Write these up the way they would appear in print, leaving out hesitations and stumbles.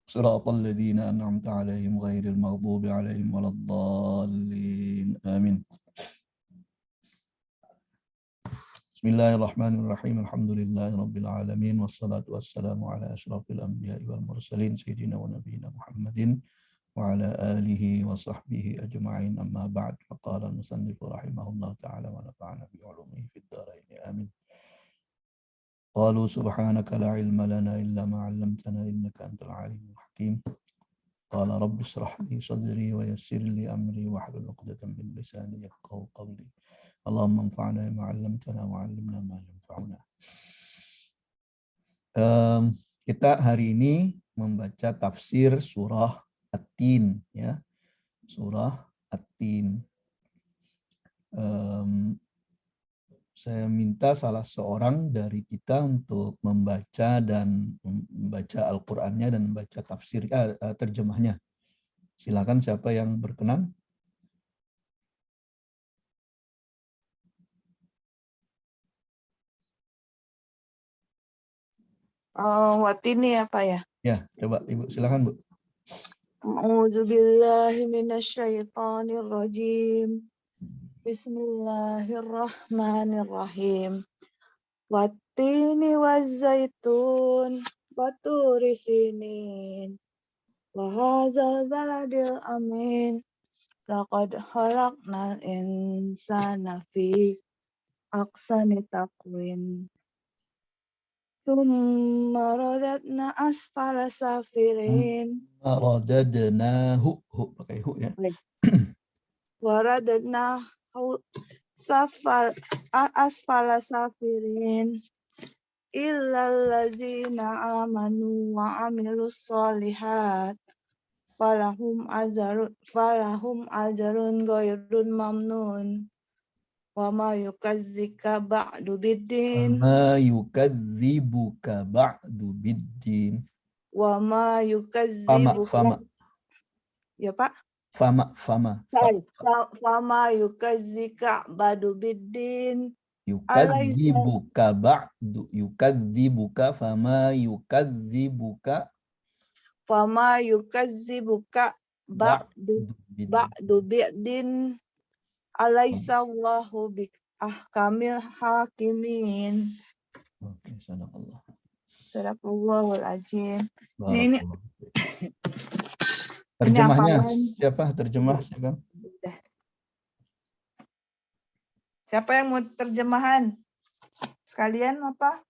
صراط الذين أنعمت عليهم غير المغضوب عليهم ولا الضالين آمين. بسم الله الرحمن الرحيم. الحمد لله رب العالمين والصلاة والسلام على أشرف الأنبياء والمرسلين سيدنا ونبينا محمد وعلى آله وصحبه أجمعين. أما بعد، فقال المصنف رحمه الله تعالى ونفعنا بعلومه في الدارين آمين. قالوا سبحانك لا علم لنا إلا ما علمتنا إنك أنت العليم الحكيم. قال رب اشرح لي صدري ويسر لي أمري واحلل عقدة من لساني يفقهوا قولي. اللهم انفعنا بما علمتنا وعلمنا ما ينفعنا. Kita hari ini membaca tafsir surah At-Tin, ya, surah At-Tin. Saya minta salah seorang dari kita untuk membaca dan membaca Al-Qur'annya dan membaca tafsir terjemahnya. Silakan, siapa yang berkenan? Watini ya Pak ya? Ya, coba Ibu, silakan Bu. A'udzubillahi minasyaitonirrajim. Bismillahirrahmanirrahim. Wattini wazzaitun waturi sinin wa hadzal baladil amin. Laqad khalaqnal insana fi ahsani taqwim. Tsumma radadna asfala safirin. Radadnahu, pakai hu ya. Waradadna asfala safirin illal ladzina amanu wa amilus solihat falahum ajrun ghairun mamnun wa ma yukazzika ba'du biddin Ma yukadzibuka ba'du biddin. wa ma yukadzibuka ya Pak Fama yukazzika ba'du biddin yukadzibuka ba'du, yukadzibuka fama yukadzibuka ba'du biddin alaysa Allahu bi ahkamil hakimin. Oke, sadaqallah. Sadaqallahul azim. Ini terjemahnya hafalan. siapa? Terjemah silakan. Siapa yang mau terjemahan? Sekalian apa?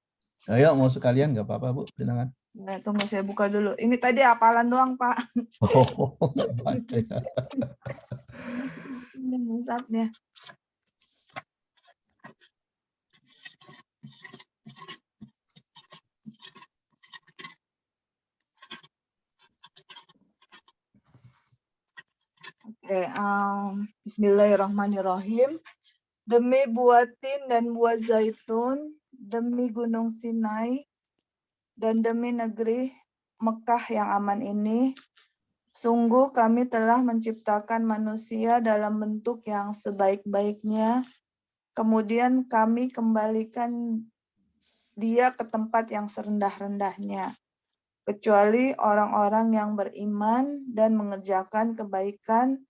Ayo, mau sekalian nggak apa-apa Bu, silakan. Nah, tunggu saya buka dulu. Ini tadi hafalan doang Pak. Oh, nggak baca ya. Ini musafnya. Oke, Bismillahirrahmanirrahim. Demi buah tin dan buah zaitun, demi gunung Sinai, dan demi negeri Mekah yang aman ini, sungguh kami telah menciptakan manusia dalam bentuk yang sebaik-baiknya, kemudian kami kembalikan dia ke tempat yang serendah-rendahnya, kecuali orang-orang yang beriman dan mengerjakan kebaikan,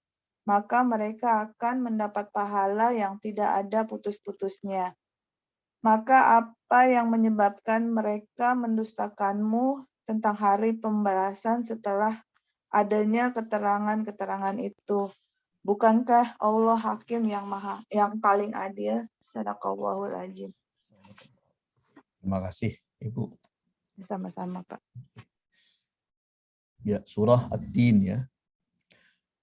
maka mereka akan mendapat pahala yang tidak ada putus-putusnya. Maka apa yang menyebabkan mereka mendustakanmu tentang hari pembalasan setelah adanya keterangan-keterangan itu? Bukankah Allah Hakim yang paling adil? Sadaqallahul azim. Terima kasih Ibu. Sama-sama Pak. Ya, surah At-Tin ya.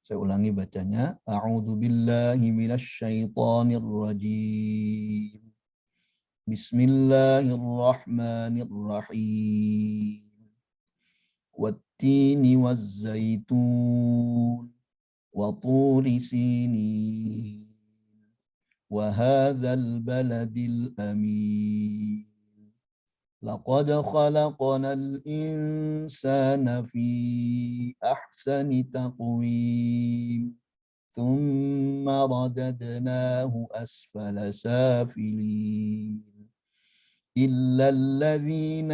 Saya ulangi bacanya. A'udzu billahi minasyaitonir rajim. Bismillahirrahmanirrahim. Wat-tini waz-zaitun wa turi sinin wa hadzal baladil amin. Laqad khalaqnal insana fi ahsani taqwim. Thumma radadnahu asfala safilin. إلا الذين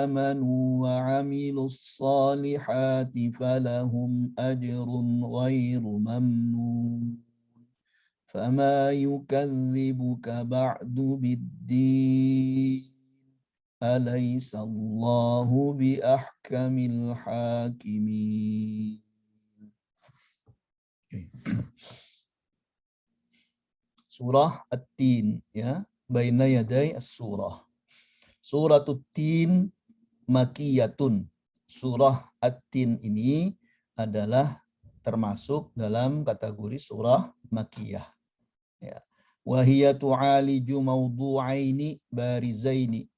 آمنوا وعملوا الصالحات فلهم أجر غير ممنون فما يكذبك بعد بالدين أليس الله بأحكم الحاكمين. Surah At-Tin, ya, baina yaday as-surah. Surah At-Tin makiyatun. Surah At-Tin ini adalah termasuk dalam kategori surah makiyah. Ya. Wa hiya tu'aliju mawdu'aini barizaini.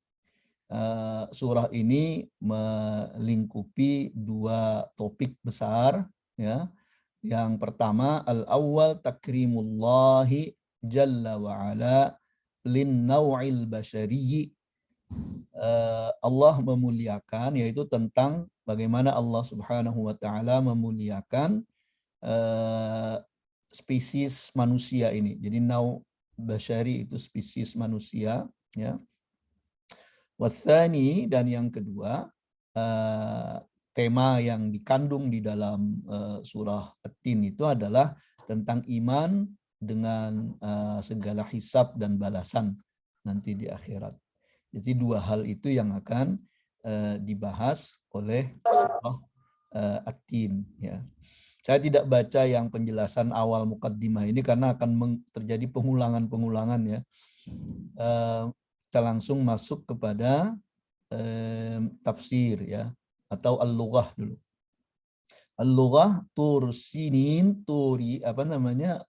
Surah ini melingkupi dua topik besar, ya. Yang pertama, al-awwal takrimullahi jalla wa ala lin naw'il basyariyyi. Allah memuliakan, yaitu tentang bagaimana Allah Subhanahu wa taala memuliakan spesies manusia ini. Jadi nau basyari itu spesies manusia, ya. Wathani, dan yang kedua, tema yang dikandung di dalam surah At-Tin itu adalah tentang iman dengan segala hisab dan balasan nanti di akhirat. Jadi dua hal itu yang akan dibahas oleh surah At-Tin, ya. Saya tidak baca yang penjelasan awal mukaddimah ini karena akan terjadi pengulangan-pengulangan, ya. Kita langsung masuk kepada tafsir, ya, atau al-lughah dulu. Al-lughah tursinin, turi apa namanya,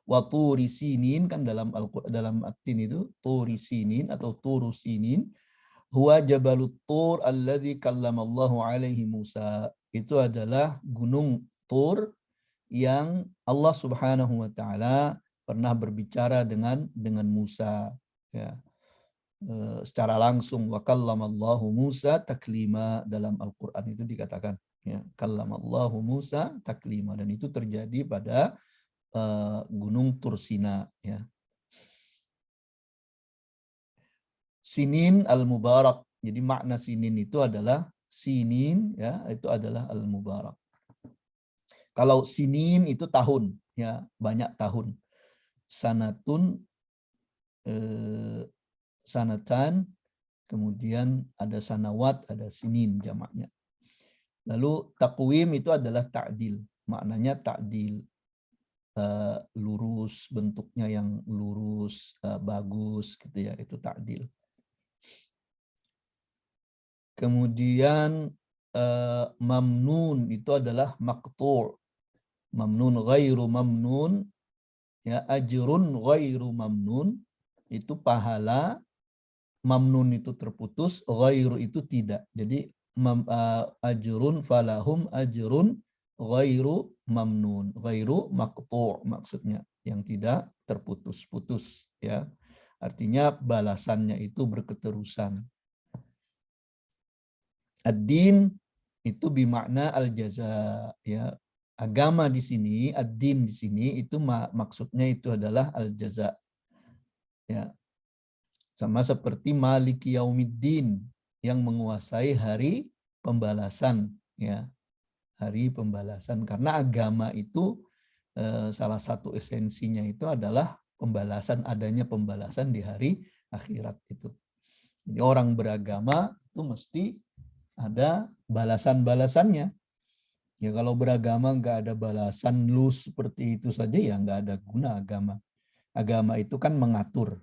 waturi sinin, kan dalam At-Tin itu turi sinin atau turusinin, huwa jabalut tur alladzi kallamallahu alaihi Musa. Itu adalah gunung Tur yang Allah Subhanahu wa taala pernah berbicara dengan Musa, ya. Secara langsung, wa kallamallahu Musa taklima, dalam Al-Qur'an itu dikatakan, ya, kallamallahu Musa taklima, dan itu terjadi pada gunung Tursina, ya. Sinin al-mubarak. Jadi makna sinin itu adalah sinin, ya, itu adalah al-mubarak. Kalau sinin itu tahun, ya, banyak tahun. Sanatun, sanatan, kemudian ada sanawat, ada sinin jamaknya. Lalu takwim itu adalah ta'dil, maknanya ta'dil, lurus, bentuknya yang lurus, bagus gitu, ya, itu ta'dil. Kemudian mamnun itu adalah maqtu', mamnun ghairu mamnun, ya, ajrun ghairu mamnun itu pahala, mamnun itu terputus, ghairu itu tidak. Jadi ajrun falahum ajrun ghairu mamnun, ghairu maqtu' maksudnya yang tidak terputus-putus, ya. Artinya balasannya itu berketerusan. Ad-din itu bimakna al-jaza, ya. Agama di sini, ad-din di sini itu maksudnya itu adalah al-jaza, ya. Sama seperti Maliki Yaumiddin, yang menguasai hari pembalasan, ya. Hari pembalasan, karena agama itu salah satu esensinya itu adalah pembalasan, adanya pembalasan di hari akhirat itu. Jadi orang beragama itu mesti ada balasan-balasannya. Ya, kalau beragama nggak ada balasan, lu seperti itu saja, ya nggak ada guna agama. Agama itu kan mengatur.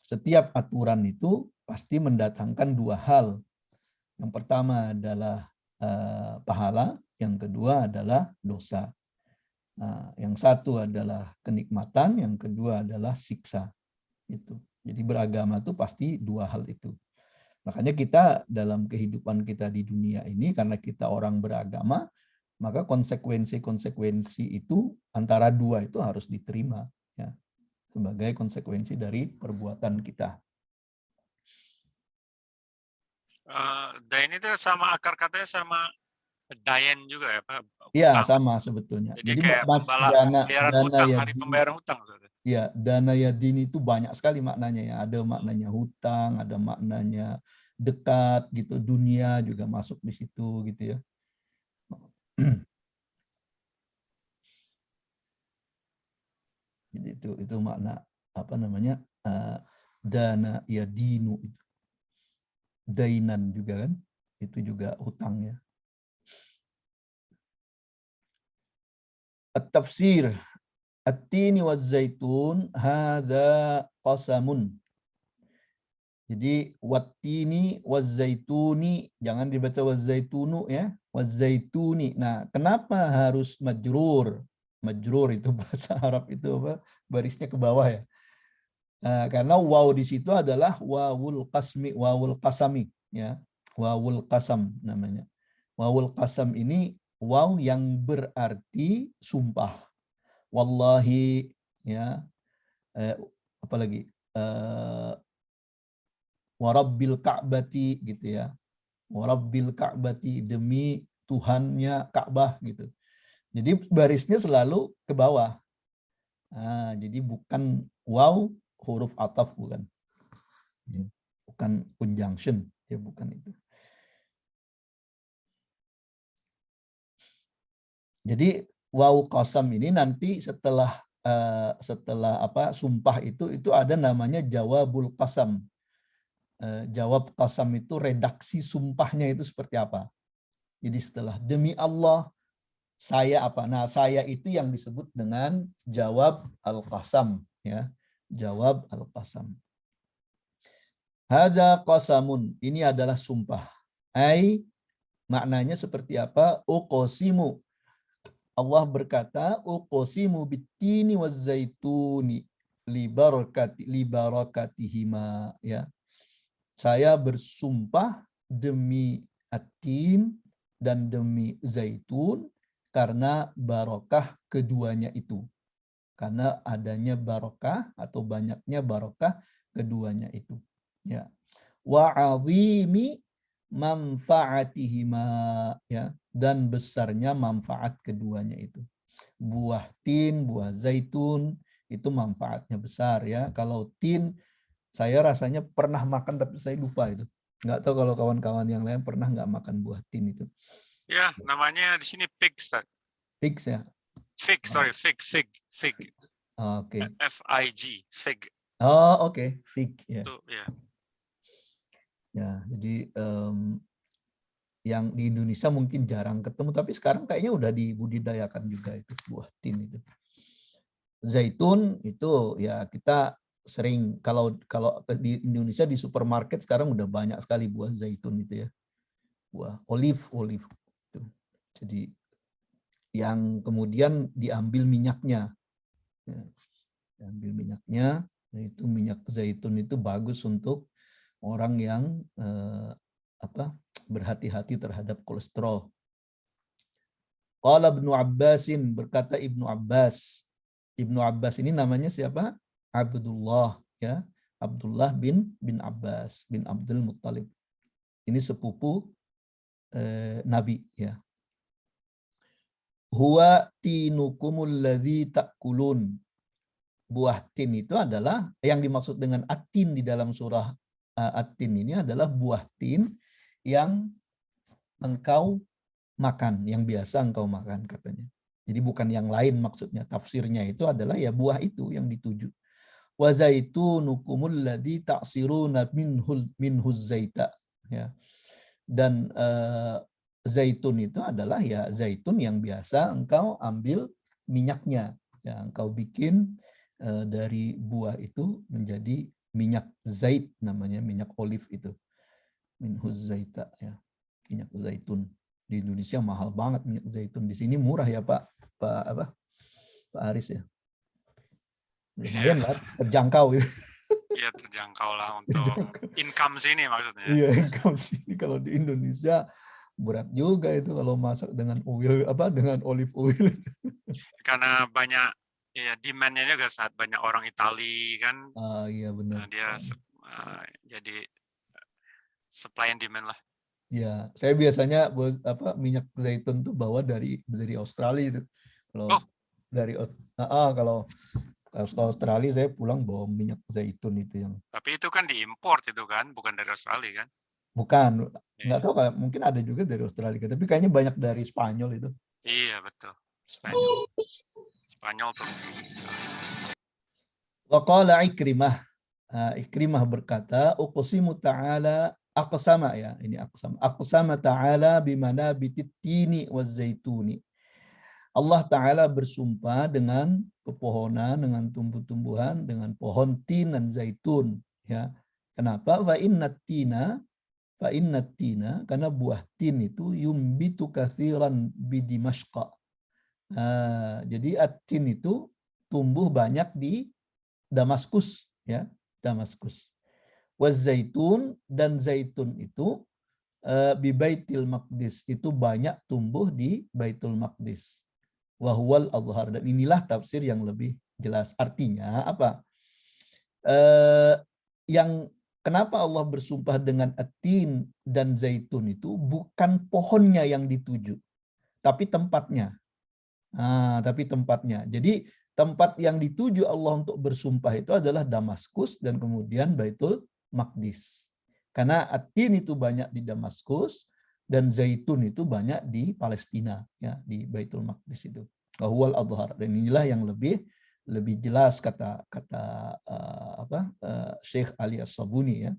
Setiap aturan itu pasti mendatangkan dua hal. Yang pertama adalah pahala, yang kedua adalah dosa. Yang satu adalah kenikmatan, yang kedua adalah siksa. Itu. Jadi beragama itu pasti dua hal itu. Makanya kita dalam kehidupan kita di dunia ini, karena kita orang beragama, maka konsekuensi-konsekuensi itu antara dua itu harus diterima, ya, sebagai konsekuensi dari perbuatan kita. Dain itu sama akar katanya sama dayen juga, ya Pak? Iya, sama sebetulnya. Jadi kayak pembayaran hutang, hari pembayaran hutang. Ya, dana yadin itu banyak sekali maknanya ya. Ada maknanya hutang, ada maknanya dekat gitu, dunia juga masuk di situ gitu ya. Jadi itu makna apa namanya? Dana yadinu itu. Dainan juga kan? Itu juga hutangnya. At-tafsir at-tini waz-zaitun hadza qasamun. Jadi wattini waz-zaituni, jangan dibaca waz-zaitunu ya, waz-zaituni. Nah, kenapa harus majrur? Majrur itu bahasa Arab itu apa? Barisnya ke bawah ya. Nah, karena waw di situ adalah wawul qasami ya. Wawul qasam namanya. Wawul qasam ini waw yang berarti sumpah. Wallahi ya. Apalagi warabbil ka'bati gitu ya. Warabbil ka'bati, demi Tuhannya Ka'bah gitu. Jadi barisnya selalu ke bawah. Nah, jadi bukan waw huruf ataf, bukan. Bukan conjunction, ya bukan itu. Jadi waw qasam ini nanti setelah sumpah itu ada namanya jawabul qasam. Jawab qasam itu redaksi sumpahnya itu seperti apa. Jadi setelah demi Allah saya apa? Nah, saya itu yang disebut dengan jawab al-qasam ya. Jawab al-qasam. Hadza qasamun, ini adalah sumpah. Ai maknanya seperti apa? Uqsimu. Allah berkata, uqsimu bittini waz-zaituni libarakatihima ya. Saya bersumpah demi at-tin dan demi zaitun karena barokah keduanya itu. Karena adanya barokah atau banyaknya barokah keduanya itu. Ya. Wa 'azimi manfaatihima ya, dan besarnya manfaat keduanya itu. Buah tin, buah zaitun itu manfaatnya besar ya. Kalau tin saya rasanya pernah makan tapi saya lupa itu. Nggak tahu kalau kawan-kawan yang lain pernah nggak makan buah tin itu. Ya, namanya di sini fig, Ustaz. Fig ya. Fig, sorry, fig. Oke. F-I-G, fig. Oh, oke, fig ya. Itu ya. Ya, jadi yang di Indonesia mungkin jarang ketemu, tapi sekarang kayaknya udah dibudidayakan juga itu buah tin itu. Zaitun itu ya kita sering kalau di Indonesia di supermarket sekarang udah banyak sekali buah zaitun itu ya. Buah olive itu. Jadi yang kemudian diambil minyaknya. Ya, diambil minyaknya, itu minyak zaitun itu bagus untuk orang yang berhati-hati terhadap kolesterol. Qala Ibnu Abbasin, berkata Ibnu Abbas. Ibnu Abbas ini namanya siapa? Abdullah ya. Abdullah bin Abbas bin Abdul Muttalib. Ini sepupu Nabi ya. Huwa tinukumul ladzi ta'kulun. Buah tin itu adalah yang dimaksud dengan at-tin di dalam surah at-tin ini adalah buah tin yang engkau makan, yang biasa engkau makan katanya. Jadi bukan yang lain maksudnya. Tafsirnya itu adalah ya buah itu yang dituju. Wa zaitunukumul ladzi ta'siruna minhuz zaita ya. Dan zaitun itu adalah ya zaitun yang biasa engkau ambil minyaknya. Ya, engkau bikin dari buah itu menjadi minyak zait, namanya minyak olive itu. Minhuz zaita ya. Minyak zaitun. Di Indonesia mahal banget minyak zaitun. Di sini murah ya Pak Aris ya. Lumayan lah, terjangkau gitu. Iya, terjangkau lah untuk income sini maksudnya. Iya, income sini. Kalau di Indonesia berat juga itu kalau masak dengan dengan olive oil. Karena banyak ya demand-nya juga saat banyak orang Itali kan. Iya benar. Dia jadi supply and demand lah. Ya, saya biasanya minyak zaitun tuh bawa dari Australia itu. Kalau dari kalau Australia saya pulang bawa minyak zaitun itu yang Tapi itu kan diimpor itu kan, bukan dari Australia kan? bukan, nggak Iya, tahu kalau mungkin ada juga dari Australia, tapi kayaknya banyak dari Spanyol itu. iya betul. Spanyol. Spanyol tuh. Wa qala Ikrimah. Ikrimah berkata, uqsimu ta'ala aqsama ya, ini aqsama. Aqsama ta'ala bimana bititini waz zaituni. Allah Ta'ala bersumpah dengan pepohonan, dengan tumbuh-tumbuhan, dengan pohon tin dan zaitun. Ya. Kenapa? Fa innat tina, karena buah tin itu yumbitu kathiran bidimashqa. Jadi at-tin itu tumbuh banyak di Damaskus, ya, Damaskus. Waz zaitun, dan zaitun itu bi Baitul Maqdis, itu banyak tumbuh di Baitul Maqdis. Wahwal adhar, dan inilah tafsir yang lebih jelas. Artinya apa? Yang kenapa Allah bersumpah dengan at-tin dan zaitun itu bukan pohonnya yang dituju, tapi tempatnya. Tapi tempatnya. Jadi tempat yang dituju Allah untuk bersumpah itu adalah Damaskus dan kemudian Baitul Maqdis. Karena at-tin itu banyak di Damaskus dan zaitun itu banyak di Palestina, ya, di Baitul Maqdis itu. Wahwal adhar, dan inilah yang lebih jelas kata Syekh Ali As-Sabuni, ya.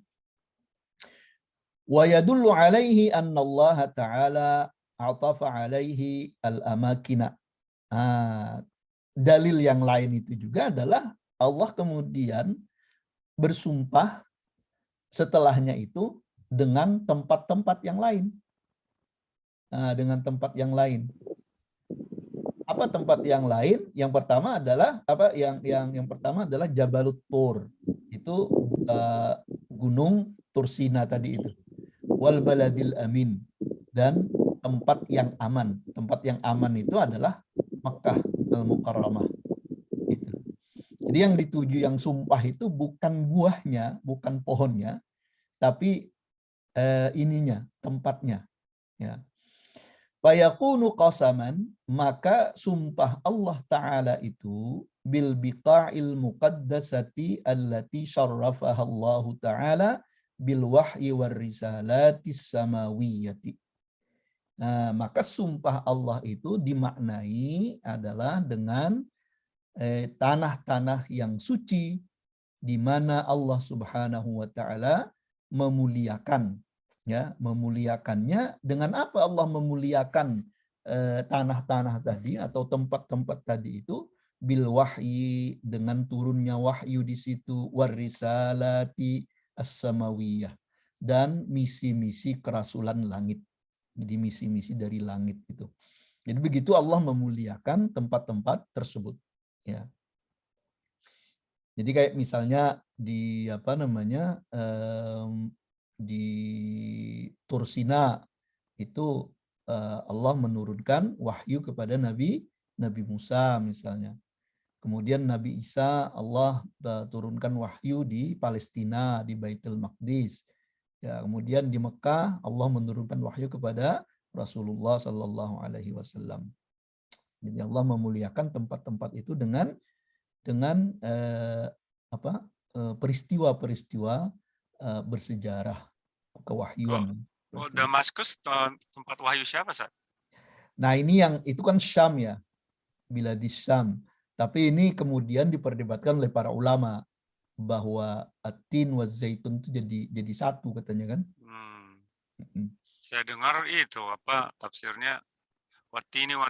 Wa yadullu alaihi anna Allah Ta'ala atafa alaihi al-amakina. Dalil yang lain itu juga adalah Allah kemudian bersumpah setelahnya itu dengan tempat-tempat yang lain. Dengan tempat yang lain. Apa tempat yang lain? Yang pertama adalah yang pertama adalah Jabalut Tur. Itu gunung Tursina tadi itu. Wal baladil amin, dan tempat yang aman. Tempat yang aman itu adalah Makkah Al-Mukarramah. Gitu. Jadi yang dituju, yang sumpah itu bukan buahnya, bukan pohonnya, tapi ininya, tempatnya. Ya. Fayakunu qasaman, maka sumpah Allah Ta'ala itu bil biqa'il muqaddasati allati syarrafaha Allah Ta'ala bil wahyi war risalatis samawiyyati. Maka sumpah Allah itu dimaknai adalah dengan tanah-tanah yang suci di mana Allah Subhanahu wa Ta'ala memuliakan, ya, memuliakannya. Dengan apa Allah memuliakan tanah-tanah tadi atau tempat-tempat tadi itu? Bil wahyi, dengan turunnya wahyu di situ, warisalati as-samawiyah, dan misi-misi kerasulan langit. Jadi misi-misi dari langit itu. Jadi begitu Allah memuliakan tempat-tempat tersebut, ya. Jadi kayak misalnya di di Tursina itu Allah menurunkan wahyu kepada Nabi Musa misalnya. Kemudian Nabi Isa Allah turunkan wahyu di Palestina, di Baitul Maqdis. Ya, kemudian di Mekah Allah menurunkan wahyu kepada Rasulullah Sallallahu Alaihi Wasallam. Jadi Allah memuliakan tempat-tempat itu dengan peristiwa-peristiwa bersejarah kewahyuan. Damaskus tempat wahyu siapa, Sat? Nah, ini yang itu kan Syam, ya, bila di Syam. Tapi ini kemudian diperdebatkan oleh para ulama bahwa at-tin wa zaitun itu jadi satu katanya kan. Saya dengar itu tafsirnya watini wa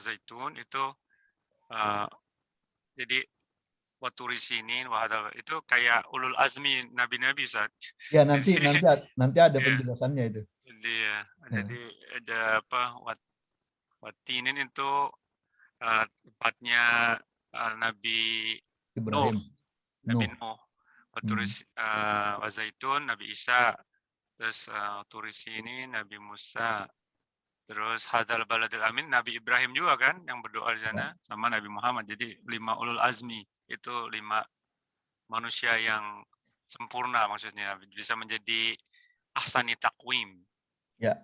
zaitun itu jadi waturisinin itu kayak ulul azmi nabi-nabi, Sat. Ya, nanti ada penjelasannya itu. Jadi ada watinin itu tempatnya Nabi Ibrahim. Nabi Nuh. Wazaitun Nabi Isa. Terus turisini Nabi Musa. Terus Hadzal Baladil Amin Nabi Ibrahim juga kan yang berdoa di sana, sama Nabi Muhammad. Jadi 5 ulul azmi itu 5 manusia yang sempurna, maksudnya bisa menjadi ahsani taqwim. Ya.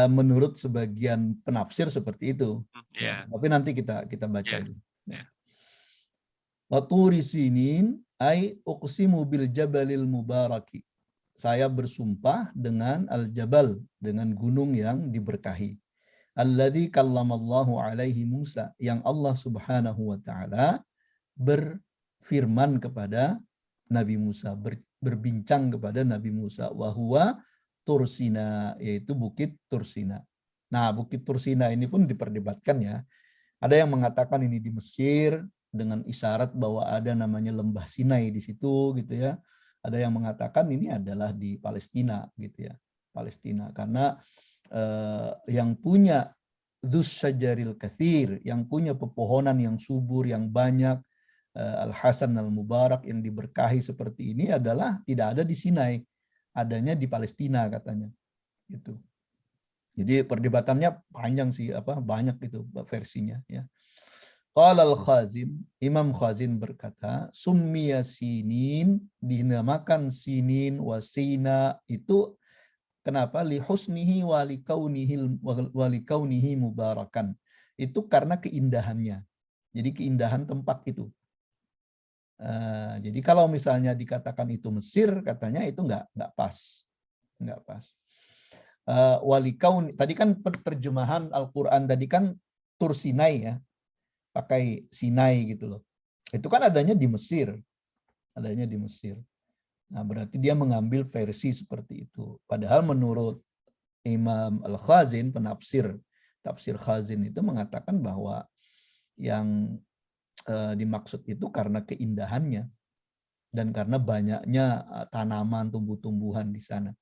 Menurut sebagian penafsir seperti itu. Ya, tapi nanti kita baca itu. Ya. Wa turi sinin ay uqsimu bil jabalil mubaraki. Saya bersumpah dengan al-jabal, dengan gunung yang diberkahi. Alladzi kallamallahu alaihi Musa, yang Allah Subhanahu wa taala berfirman kepada Nabi Musa, berbincang kepada Nabi Musa, wa huwa Tursina, yaitu Bukit Tursina. Nah, Bukit Tursina ini pun diperdebatkan ya. Ada yang mengatakan ini di Mesir dengan isyarat bahwa ada namanya lembah Sinai di situ gitu ya. Ada yang mengatakan ini adalah di Palestina gitu ya. Palestina karena yang punya Dzus Syajaril Katsir, yang punya pepohonan yang subur yang banyak, Al-Hasan Al-Mubarak yang diberkahi seperti ini adalah tidak ada di Sinai, adanya di Palestina katanya. Gitu. Jadi perdebatannya panjang sih, banyak itu versinya ya. Qala al-Khazin, Imam Khazin berkata, summiya sinin, dinamakan sinin wa sina itu kenapa? Li husnihi wa li kaunihi mubarakan. Itu karena keindahannya. Jadi keindahan tempat itu. Jadi kalau misalnya dikatakan itu Mesir, katanya itu enggak pas. Enggak pas. Walikaun, tadi kan terjemahan Al-Quran tadi kan Tur Sinai ya, pakai Sinai gitu loh. Itu kan adanya di Mesir, adanya di Mesir. Nah berarti dia mengambil versi seperti itu. Padahal menurut Imam Al-Khazin, penafsir tafsir Khazin itu mengatakan bahwa yang dimaksud itu karena keindahannya dan karena banyaknya tanaman, tumbuh-tumbuhan di sana.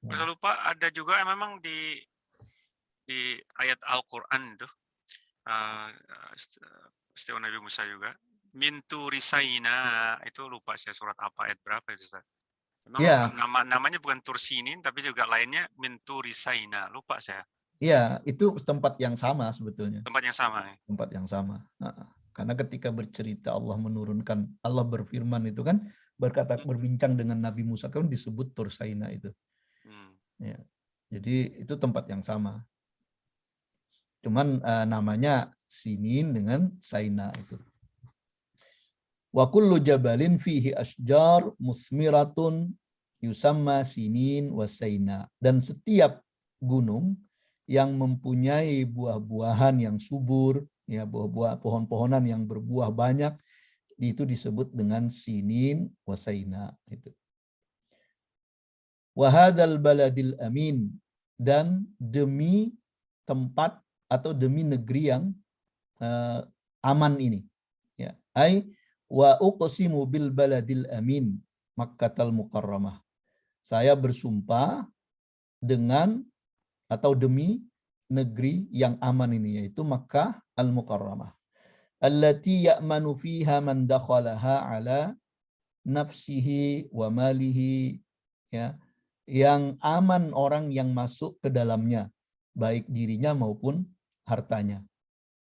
Saya lupa ada juga yang memang di ayat Al-Quran itu istiwa Nabi Musa juga min turisaina, itu lupa saya surat apa ayat berapa itu Ustaz. Memang Ya. namanya bukan Tursinin tapi juga lainnya min turisaina, lupa saya. Iya, itu tempat yang sama sebetulnya. Tempat yang sama ya. Tempat yang sama. Karena ketika bercerita Allah menurunkan, Allah berfirman itu kan berbincang dengan Nabi Musa kan disebut Tur Saina itu. Ya. Jadi itu tempat yang sama. Cuman namanya Sinin dengan Saina itu. Wa kullu jabalin fihi asjar musmiratun yusamma Sinin wa Saina. Dan setiap gunung yang mempunyai buah-buahan yang subur, ya buah-buah pohon-pohonan yang berbuah banyak, itu disebut dengan Sinin wa Saina itu. Wa hadzal baladil amin, dan demi tempat atau demi negeri yang aman ini, ya. Ai wa uqsimu bil baladil amin Makkatal Mukarramah. Saya bersumpah dengan atau demi negeri yang aman ini, yaitu Makkah Al-Mukarramah. Allati ya'manu fiha man dakhalaha ala nafsihi wa malihi, ya, yang aman orang yang masuk ke dalamnya, baik dirinya maupun hartanya.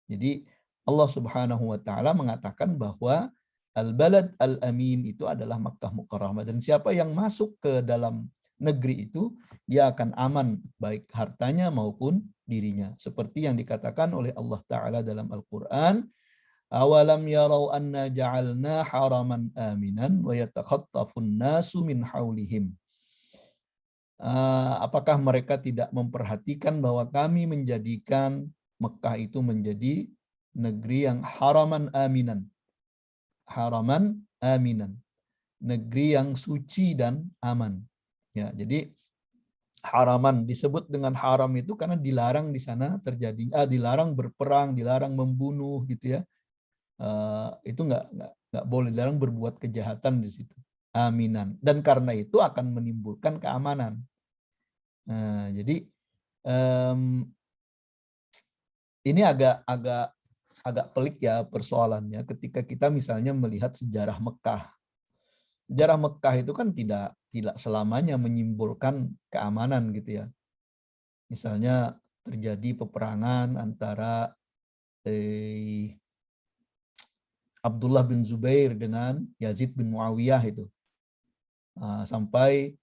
Jadi Allah Subhanahu wa taala mengatakan bahwa al-balad al-amin itu adalah Makkah Mukarramah, dan siapa yang masuk ke dalam negeri itu dia akan aman baik hartanya maupun dirinya, seperti yang dikatakan oleh Allah taala dalam Al-Qur'an, awalam yarau anna ja'alna haraman aminan wa yatakhattafun nasu min haulihim. Apakah mereka tidak memperhatikan bahwa kami menjadikan Mekah itu menjadi negeri yang haraman aminan. Haraman aminan. Negeri yang suci dan aman. Ya, jadi haraman disebut dengan haram itu karena dilarang di sana terjadi, dilarang berperang, dilarang membunuh gitu ya. Itu nggak boleh, dilarang berbuat kejahatan di situ. Aminan. Dan karena itu akan menimbulkan keamanan. Nah, jadi ini agak pelik ya persoalannya ketika kita misalnya melihat sejarah Mekah. Sejarah Mekah itu kan tidak selamanya menyimbolkan keamanan gitu ya. Misalnya terjadi peperangan antara Abdullah bin Zubair dengan Yazid bin Muawiyah itu. Sampai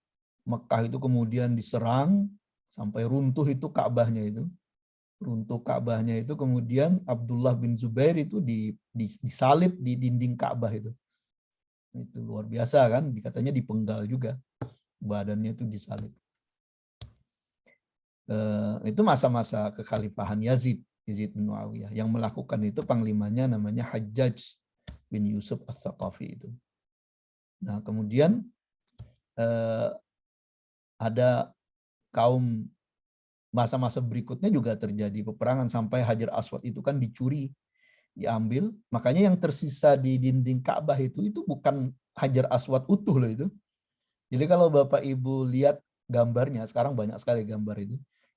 Mekah itu kemudian diserang, sampai runtuh itu Ka'bahnya itu. runtuh Ka'bahnya itu, kemudian Abdullah bin Zubair itu disalib di dinding Ka'bah itu. Itu luar biasa kan, katanya dipenggal juga, badannya itu disalib. Itu masa-masa kekhalifahan Yazid bin Muawiyah. Yang melakukan itu panglimanya namanya Hajjaj bin Yusuf As-Saqafi itu. Nah, kemudian ada kaum, masa-masa berikutnya juga terjadi peperangan sampai Hajar Aswad itu kan dicuri, diambil. Makanya yang tersisa di dinding Ka'bah itu bukan Hajar Aswad utuh loh itu. Jadi kalau Bapak Ibu lihat gambarnya, sekarang banyak sekali gambar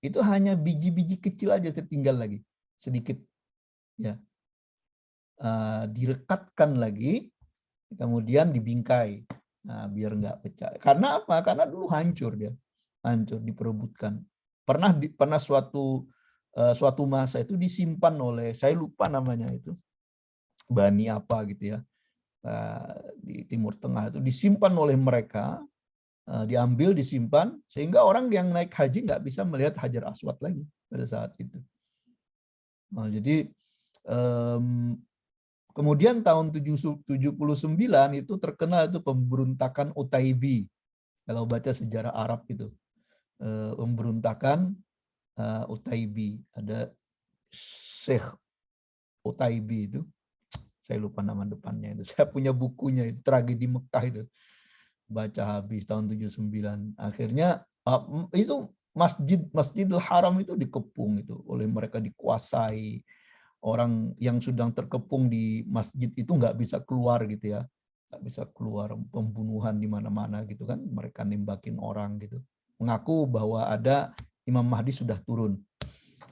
itu hanya biji-biji kecil aja tertinggal lagi, sedikit ya. Direkatkan lagi, kemudian dibingkai, biar nggak pecah. Karena apa? Karena dulu hancur dia, hancur, diperebutkan. Pernah suatu masa itu disimpan oleh, saya lupa namanya itu, Bani apa gitu ya, di Timur Tengah itu disimpan oleh mereka, diambil, disimpan, sehingga orang yang naik haji nggak bisa melihat Hajar Aswad lagi pada saat itu. Nah, jadi kemudian tahun 79 itu terkenal itu pemberontakan Utaibi. Kalau baca sejarah Arab itu, pemberontakan Utaibi, ada Syekh Utaibi itu, saya lupa nama depannya itu. Saya punya bukunya itu, Tragedi Mekah itu. Baca habis tahun 79. Akhirnya itu Masjidil Haram itu dikepung itu oleh mereka, dikuasai. Orang yang sedang terkepung di masjid itu nggak bisa keluar gitu ya. Nggak bisa keluar, pembunuhan di mana-mana gitu kan. Mereka nembakin orang gitu. Mengaku bahwa ada Imam Mahdi sudah turun.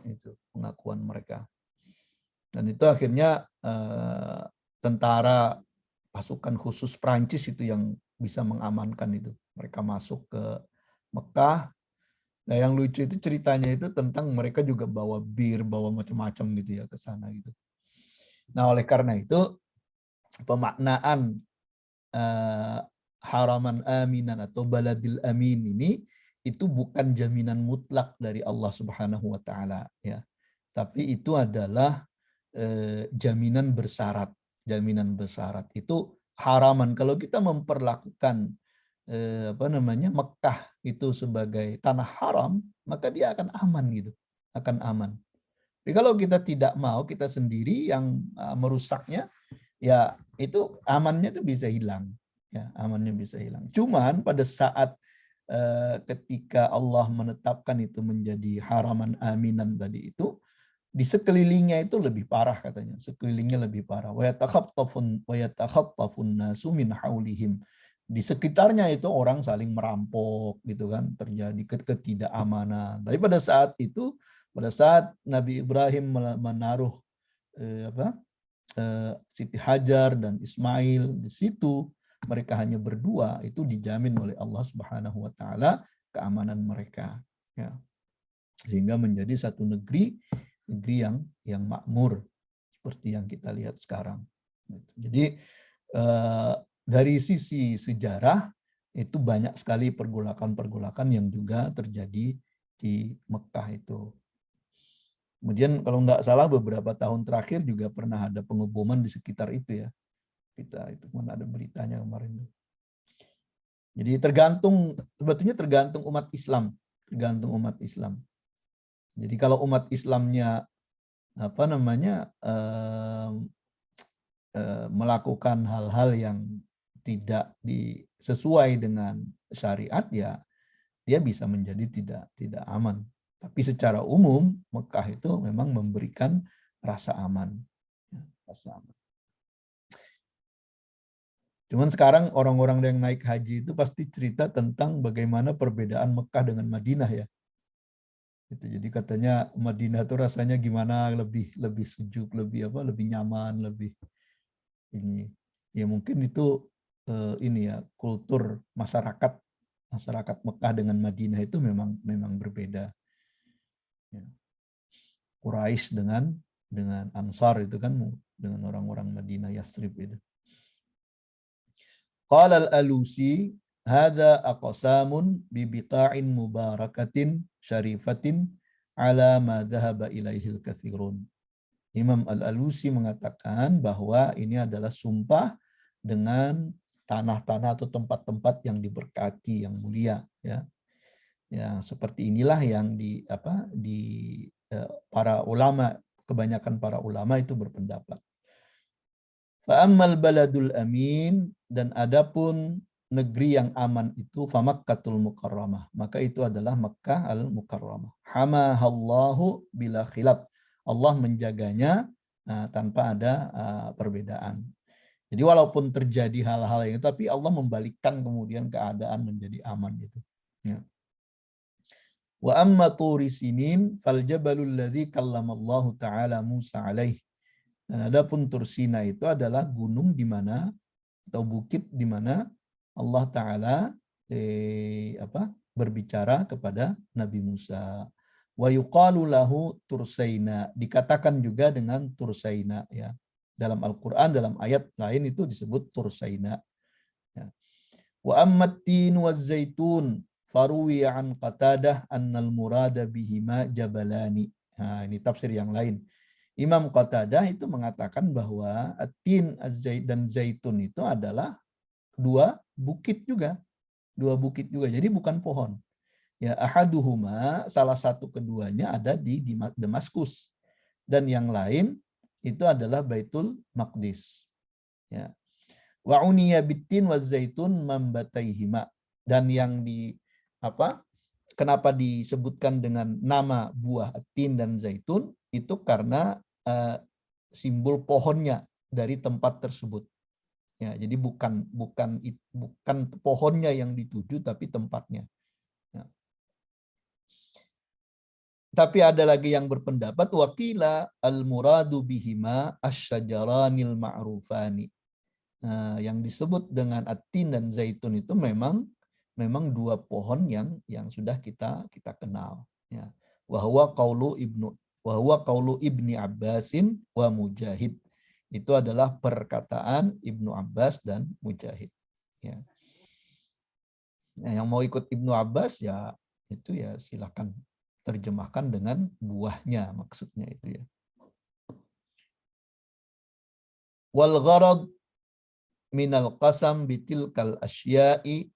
Itu pengakuan mereka. Dan itu akhirnya tentara pasukan khusus Prancis itu yang bisa mengamankan itu. Mereka masuk ke Mekah. Nah, yang lucu itu ceritanya itu tentang mereka juga bawa bir, bawa macam-macam gitu ya ke sana gitu. Nah, oleh karena itu pemaknaan haraman aminan atau baladil amin ini itu bukan jaminan mutlak dari Allah Subhanahu wa taala ya. Tapi itu adalah jaminan bersyarat. Jaminan bersyarat itu haraman. Kalau kita memperlakukan Mekah itu sebagai tanah haram, maka dia akan aman gitu, akan aman. Tapi kalau kita tidak mau, kita sendiri yang merusaknya, ya itu amannya itu bisa hilang, ya amannya bisa hilang. Cuman pada saat ketika Allah menetapkan itu menjadi haraman aminan tadi itu, di sekelilingnya itu lebih parah katanya, sekelilingnya lebih parah. Wa yatakhattafun nasu min haulihim. Di sekitarnya itu orang saling merampok gitu kan, terjadi ketidakamanan. Tapi pada saat itu, pada saat Nabi Ibrahim menaruh Siti Hajar dan Ismail di situ, mereka hanya berdua, itu dijamin oleh Allah Subhanahu wa taala keamanan mereka ya. Sehingga menjadi satu negeri yang makmur seperti yang kita lihat sekarang. Jadi dari sisi sejarah itu banyak sekali pergolakan-pergolakan yang juga terjadi di Mekah itu. Kemudian kalau nggak salah beberapa tahun terakhir juga pernah ada pengeboman di sekitar itu ya. Itu mana ada beritanya kemarin. Jadi sebetulnya tergantung umat Islam, Jadi kalau umat Islamnya melakukan hal-hal yang tidak sesuai dengan syariat, ya dia bisa menjadi tidak aman. Tapi secara umum Mekah itu memang memberikan rasa aman. Rasa aman. Cuman sekarang orang-orang yang naik haji itu pasti cerita tentang bagaimana perbedaan Mekah dengan Madinah ya. Jadi katanya Madinah itu rasanya gimana, lebih sejuk, lebih nyaman, lebih ini. Ya mungkin itu ini ya, kultur masyarakat Mekah dengan Madinah itu memang berbeda. Ya. Quraisy dengan Ansar itu kan, dengan orang-orang Madinah Yasrib itu. Qala al-Alusi hadza aqsamun bi biqa'in mubarakatin syarifatin ala ma dhahaba ilaihil katsirun. Imam Al-Alusi mengatakan bahwa ini adalah sumpah dengan tanah-tanah atau tempat-tempat yang diberkati, yang mulia, ya. Ya, seperti inilah yang para ulama, kebanyakan para ulama itu berpendapat. Fa'ammal baladul amin, dan adapun negeri yang aman itu famakkatul mukarramah, maka itu adalah Makkah al-Mukarramah. Hamahallahu bila khilaf. Allah menjaganya tanpa ada perbedaan. Jadi walaupun terjadi hal-hal yang itu, tapi Allah membalikkan kemudian keadaan menjadi aman gitu. Ya. Wa amma turi sinin fal jabalul ladzi kallamallahu ta'ala Musa alaih. Dan adapun Tursina itu adalah gunung di mana atau bukit di mana Allah Ta'ala berbicara kepada Nabi Musa. Wa yuqalu lahu Tursaina, dikatakan juga dengan Tursaina, ya. Dalam Al-Qur'an dalam ayat lain itu disebut Tursaina. Ya. Wa ammat tin waz zaitun faruwi an Qatadah annal murada bihima jabalani. Nah, ini tafsir yang lain. Imam Qatadah itu mengatakan bahwa at-tin, az-zait dan zaitun itu adalah dua bukit juga. Jadi bukan pohon. Ya, ahaduhuma, salah satu keduanya ada di Damaskus, dan yang lain itu adalah Baitul Maqdis. Ya. Wa uniya bitin wa zaitun mambataihima, dan yang kenapa disebutkan dengan nama buah tin dan zaitun itu karena simbol pohonnya dari tempat tersebut. Ya, jadi bukan pohonnya yang dituju, tapi tempatnya. Ya. Tapi ada lagi yang berpendapat wakila al-muradu bihima asy-syajaranil ma'rufani. Nah, yang disebut dengan at-tin dan zaitun itu memang dua pohon yang sudah kita kenal. Ya. Wa huwa qaulu Ibni Abbasin wa Mujahid. Itu adalah perkataan Ibnu Abbas dan Mujahid. Ya. Nah, yang mau ikut Ibnu Abbas ya itu ya silakan terjemahkan dengan buahnya, maksudnya itu ya. Wal gharad minal qasam bitilkal asya'i,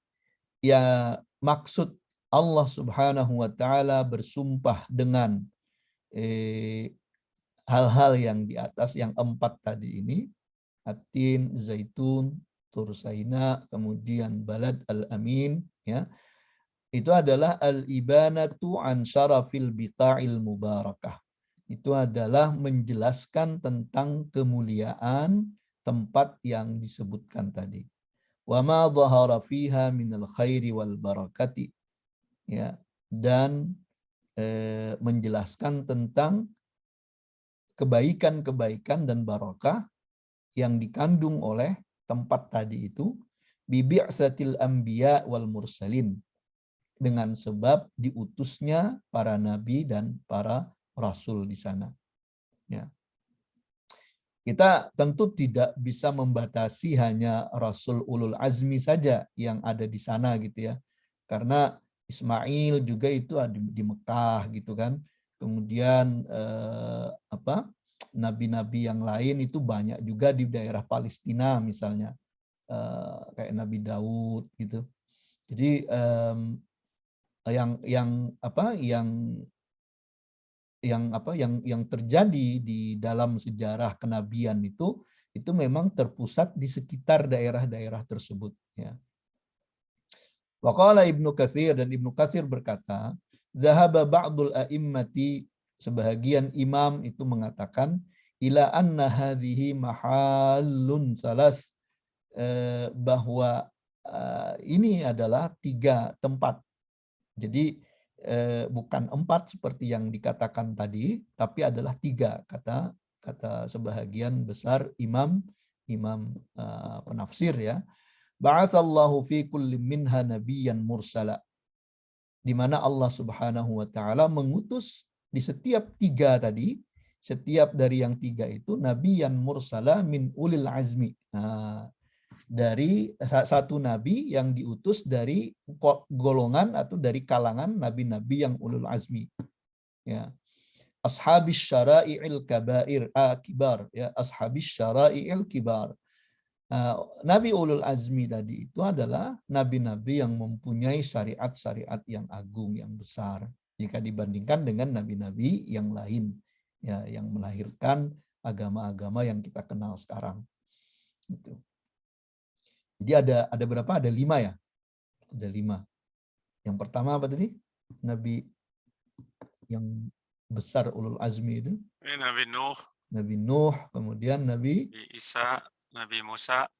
ya maksud Allah Subhanahu wa taala bersumpah dengan hal-hal yang di atas, yang 4 tadi ini, at-tin, zaitun, tursaina, kemudian balad al-amin, ya. Itu adalah al-ibanatu an syarafil bita'il mubarakah. Itu adalah menjelaskan tentang kemuliaan tempat yang disebutkan tadi. Wa ma dhahara fiha minal khairi wal barakati, ya, dan menjelaskan tentang kebaikan-kebaikan dan barakah yang dikandung oleh tempat tadi itu, bibi'satil anbiya wal mursalin, dengan sebab diutusnya para nabi dan para rasul di sana. Ya. Kita tentu tidak bisa membatasi hanya rasul ulul azmi saja yang ada di sana gitu ya. Karena Ismail juga itu ada di Mekah gitu kan. Kemudian nabi-nabi yang lain itu banyak juga di daerah Palestina misalnya, kayak Nabi Daud gitu. Jadi yang terjadi di dalam sejarah kenabian itu memang terpusat di sekitar daerah-daerah tersebut, ya. Waqala Ibnu Katsir, dan Ibnu Katsir berkata, zahaba ba'dul a'immati, sebahagian imam itu mengatakan, ila anna hadhihi mahallun salas, bahwa ini adalah 3 tempat. Jadi bukan 4 seperti yang dikatakan tadi, tapi adalah 3, kata sebahagian besar imam penafsir, ya. Ba'atsallahu fi kulli minha nabiyyan mursala, di mana Allah Subhanahu wa taala mengutus di setiap 3 tadi, setiap dari yang 3 itu nabiyyan mursala min ulil azmi. Nah, dari satu nabi yang diutus dari golongan atau dari kalangan nabi-nabi yang ulul azmi. Ya. Ashabis syara'i'il kibar, ya, ashabis syara'i'il kibar. Nabi ulul azmi tadi itu adalah nabi-nabi yang mempunyai syariat-syariat yang agung, yang besar jika dibandingkan dengan nabi-nabi yang lain, ya, yang melahirkan agama-agama yang kita kenal sekarang. Gitu. Jadi ada berapa? Ada 5 ya. Ada 5. Yang pertama apa tadi? Nabi yang besar ulul azmi itu. Nabi Nuh. Nabi Nuh, kemudian Nabi Isa, Nabi Musa,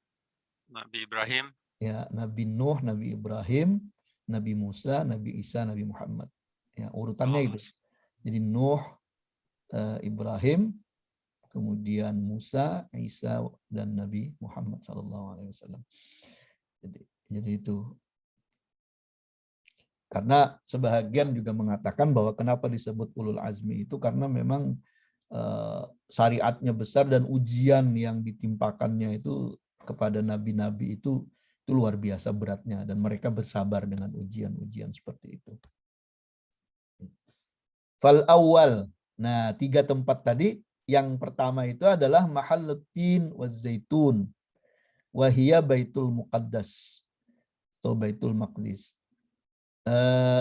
Nabi Ibrahim. Ya, Nabi Nuh, Nabi Ibrahim, Nabi Musa, Nabi Isa, Nabi Muhammad. Ya, urutannya itu. Jadi Nuh, Ibrahim, kemudian Musa, Isa, dan Nabi Muhammad SAW. Jadi itu. Karena sebahagian juga mengatakan bahwa kenapa disebut ulul azmi itu karena memang syariatnya besar dan ujian yang ditimpakannya itu kepada nabi-nabi itu luar biasa beratnya dan mereka bersabar dengan ujian-ujian seperti itu. Fal awal. Nah, 3 tempat tadi, yang pertama itu adalah mahallutin wa zaitun wa hiya baitul muqaddas atau baitul maqdis.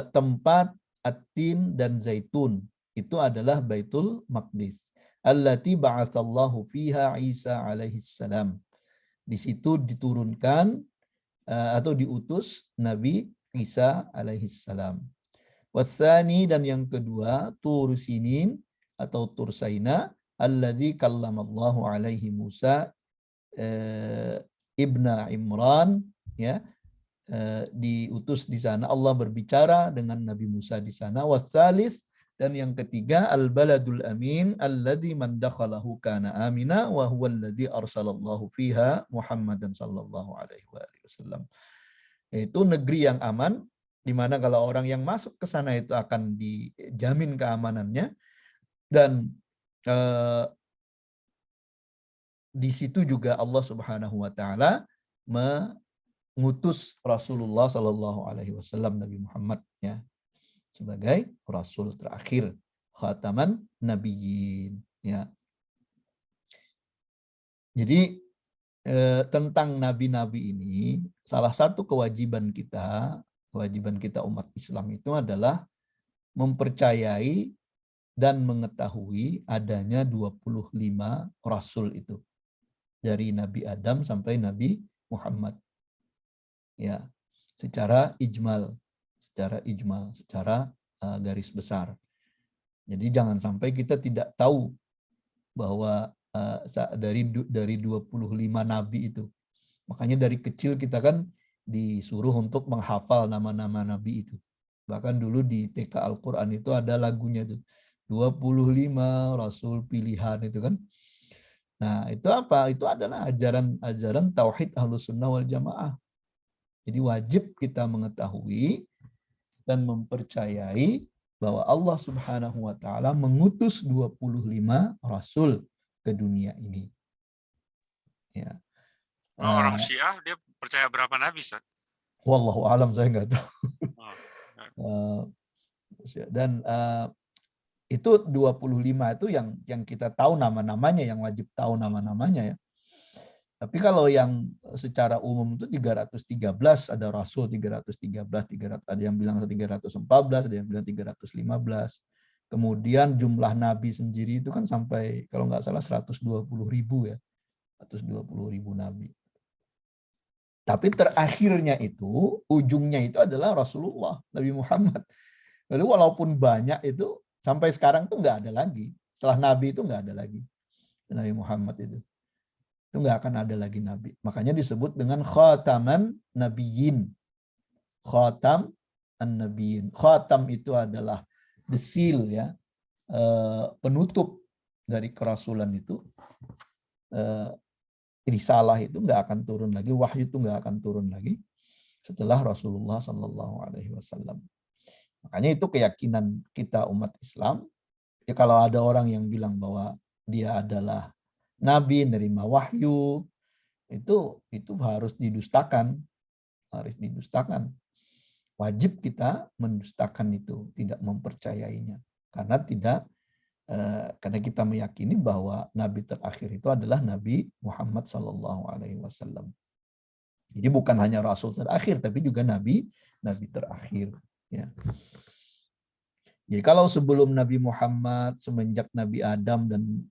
Tempat At-Tin dan Zaitun itu adalah Baitul Maqdis. Allati ba'atsallahu fiha Isa alaihi salam. Di situ diturunkan atau diutus Nabi Isa alaihi salam. Watsani, dan yang kedua Tur Sinin atau Tur Saina alladzi kallamallahu alaihi Musa ibna Imran, ya. Diutus di sana, Allah berbicara dengan Nabi Musa di sana. Wasalis, dan yang ketiga al-baladul amin alladzi man dakhalahu kana amina wa huwa alladzi arsalallahu fiha Muhammadan sallallahu alaihi wasallam. Itu negeri yang aman di mana kalau orang yang masuk ke sana itu akan dijamin keamanannya, dan di situ juga Allah Subhanahu wa taala mengutus Rasulullah Sallallahu Alaihi Wasallam, Nabi Muhammad, ya, sebagai Rasul terakhir, khataman nabiyyin, ya. Jadi tentang nabi-nabi ini, salah satu kewajiban kita umat Islam itu adalah mempercayai dan mengetahui adanya 25 Rasul itu, dari Nabi Adam sampai Nabi Muhammad. Ya, secara ijmal, secara garis besar. Jadi jangan sampai kita tidak tahu bahwa dari 25 nabi itu. Makanya dari kecil kita kan disuruh untuk menghafal nama-nama nabi itu. Bahkan dulu di TK Al-Qur'an itu ada lagunya tuh. 25 rasul pilihan itu kan. Nah, itu apa? Itu adalah ajaran tauhid Ahlus Sunnah wal Jamaah. Jadi wajib kita mengetahui dan mempercayai bahwa Allah Subhanahu wa taala mengutus 25 rasul ke dunia ini. Ya. Orang Syiah dia percaya berapa nabi, Ustaz? Wallahu alam, saya nggak tahu. Dan itu 25 itu yang kita tahu nama-namanya, yang wajib tahu nama-namanya, ya. Tapi kalau yang secara umum itu 313, ada Rasul 313, ada yang bilang 314, ada yang bilang 315. Kemudian jumlah Nabi sendiri itu kan sampai, kalau nggak salah 120.000 ya. 120.000 Nabi. Tapi terakhirnya itu, ujungnya itu adalah Rasulullah, Nabi Muhammad. Lalu walaupun banyak itu, sampai sekarang tuh nggak ada lagi. Setelah Nabi itu nggak ada lagi. Nabi Muhammad itu nggak akan ada lagi nabi. Makanya disebut dengan khataman nabiyyin. Khatam an-nabiyyin. Khatam itu adalah the seal, ya, penutup dari kerasulan itu. Risalah itu nggak akan turun lagi, wahyu itu nggak akan turun lagi setelah Rasulullah Sallallahu Alaihi Wasallam. Makanya itu keyakinan kita umat Islam. Ya, kalau ada orang yang bilang bahwa dia adalah Nabi, nerima wahyu, itu harus didustakan. Wajib kita mendustakan itu, tidak mempercayainya. karena kita meyakini bahwa nabi terakhir itu adalah Nabi Muhammad SAW. Jadi bukan hanya rasul terakhir, tapi juga nabi terakhir. Ya. Jadi kalau sebelum Nabi Muhammad, semenjak Nabi Adam dan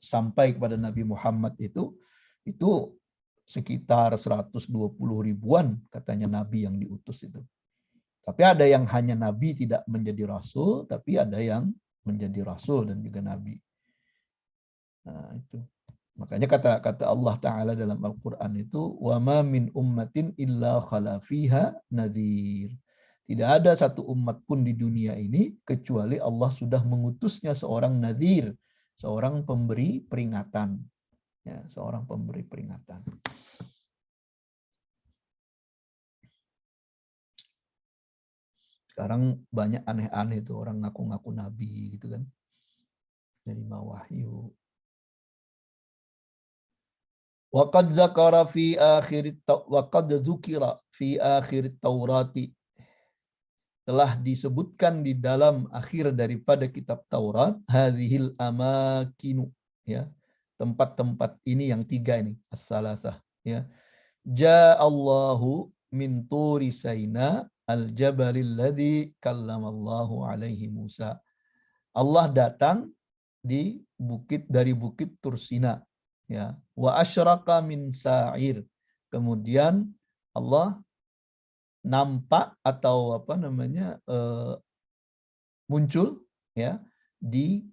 sampai kepada Nabi Muhammad itu sekitar 120 ribuan katanya nabi yang diutus itu. Tapi ada yang hanya nabi tidak menjadi rasul, tapi ada yang menjadi rasul dan juga nabi. Nah, itu. Makanya kata Allah Ta'ala dalam Al-Quran itu, wa ma min ummatin illa khala fiha nadhir. Tidak ada satu umat pun di dunia ini kecuali Allah sudah mengutusnya seorang nadhir, seorang pemberi peringatan. Ya, seorang pemberi peringatan. Sekarang banyak aneh-aneh tuh orang ngaku-ngaku nabi gitu kan. Dari wahyu. Waqad dzakara fi akhir Taurati, telah disebutkan di dalam akhir daripada kitab Taurat, hadhil amakinu, ya, tempat-tempat ini yang tiga ini, as-salasah, ya. Ja'allahu min turi Saina al-jabalil ladzi kallamallahu alaihi Musa. Allah datang dari bukit Tursina, ya. Wa asyraka min sa'ir. Kemudian Allah nampak atau muncul, ya, di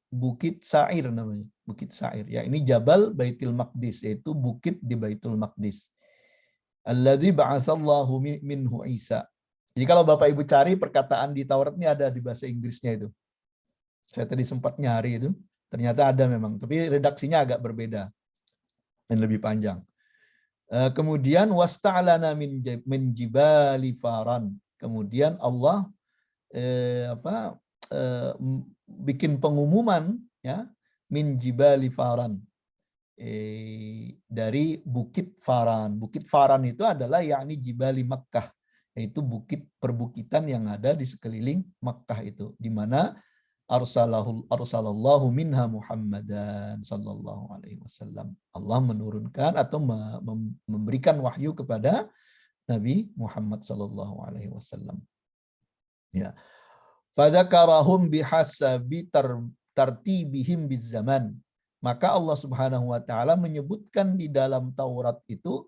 Bukit Sa'ir namanya, Bukit Sa'ir. Ya, ini Jabal Baitul Maqdis, yaitu bukit di Baitul Maqdis. Alladzi ba'atsallahu minhu Isa. Jadi kalau Bapak Ibu cari perkataan di Taurat ini ada di bahasa Inggrisnya itu. Saya tadi sempat nyari itu, ternyata ada memang, tapi redaksinya agak berbeda dan lebih panjang. Kemudian wasta'lana min jibali faran. Kemudian Allah bikin pengumuman, ya, min jibali faran, dari bukit Faran. Bukit Faran itu adalah yakni jibali Makkah, yaitu bukit perbukitan yang ada di sekeliling Makkah itu, di mana arsalallahu minha Muhammadan sallallahu alaihi wasallam. Allah menurunkan atau memberikan wahyu kepada Nabi Muhammad sallallahu alaihi wasallam. Ya. Fadzakarahum bihasabi tartibihim bizaman. Maka Allah Subhanahu wa taala menyebutkan di dalam Taurat itu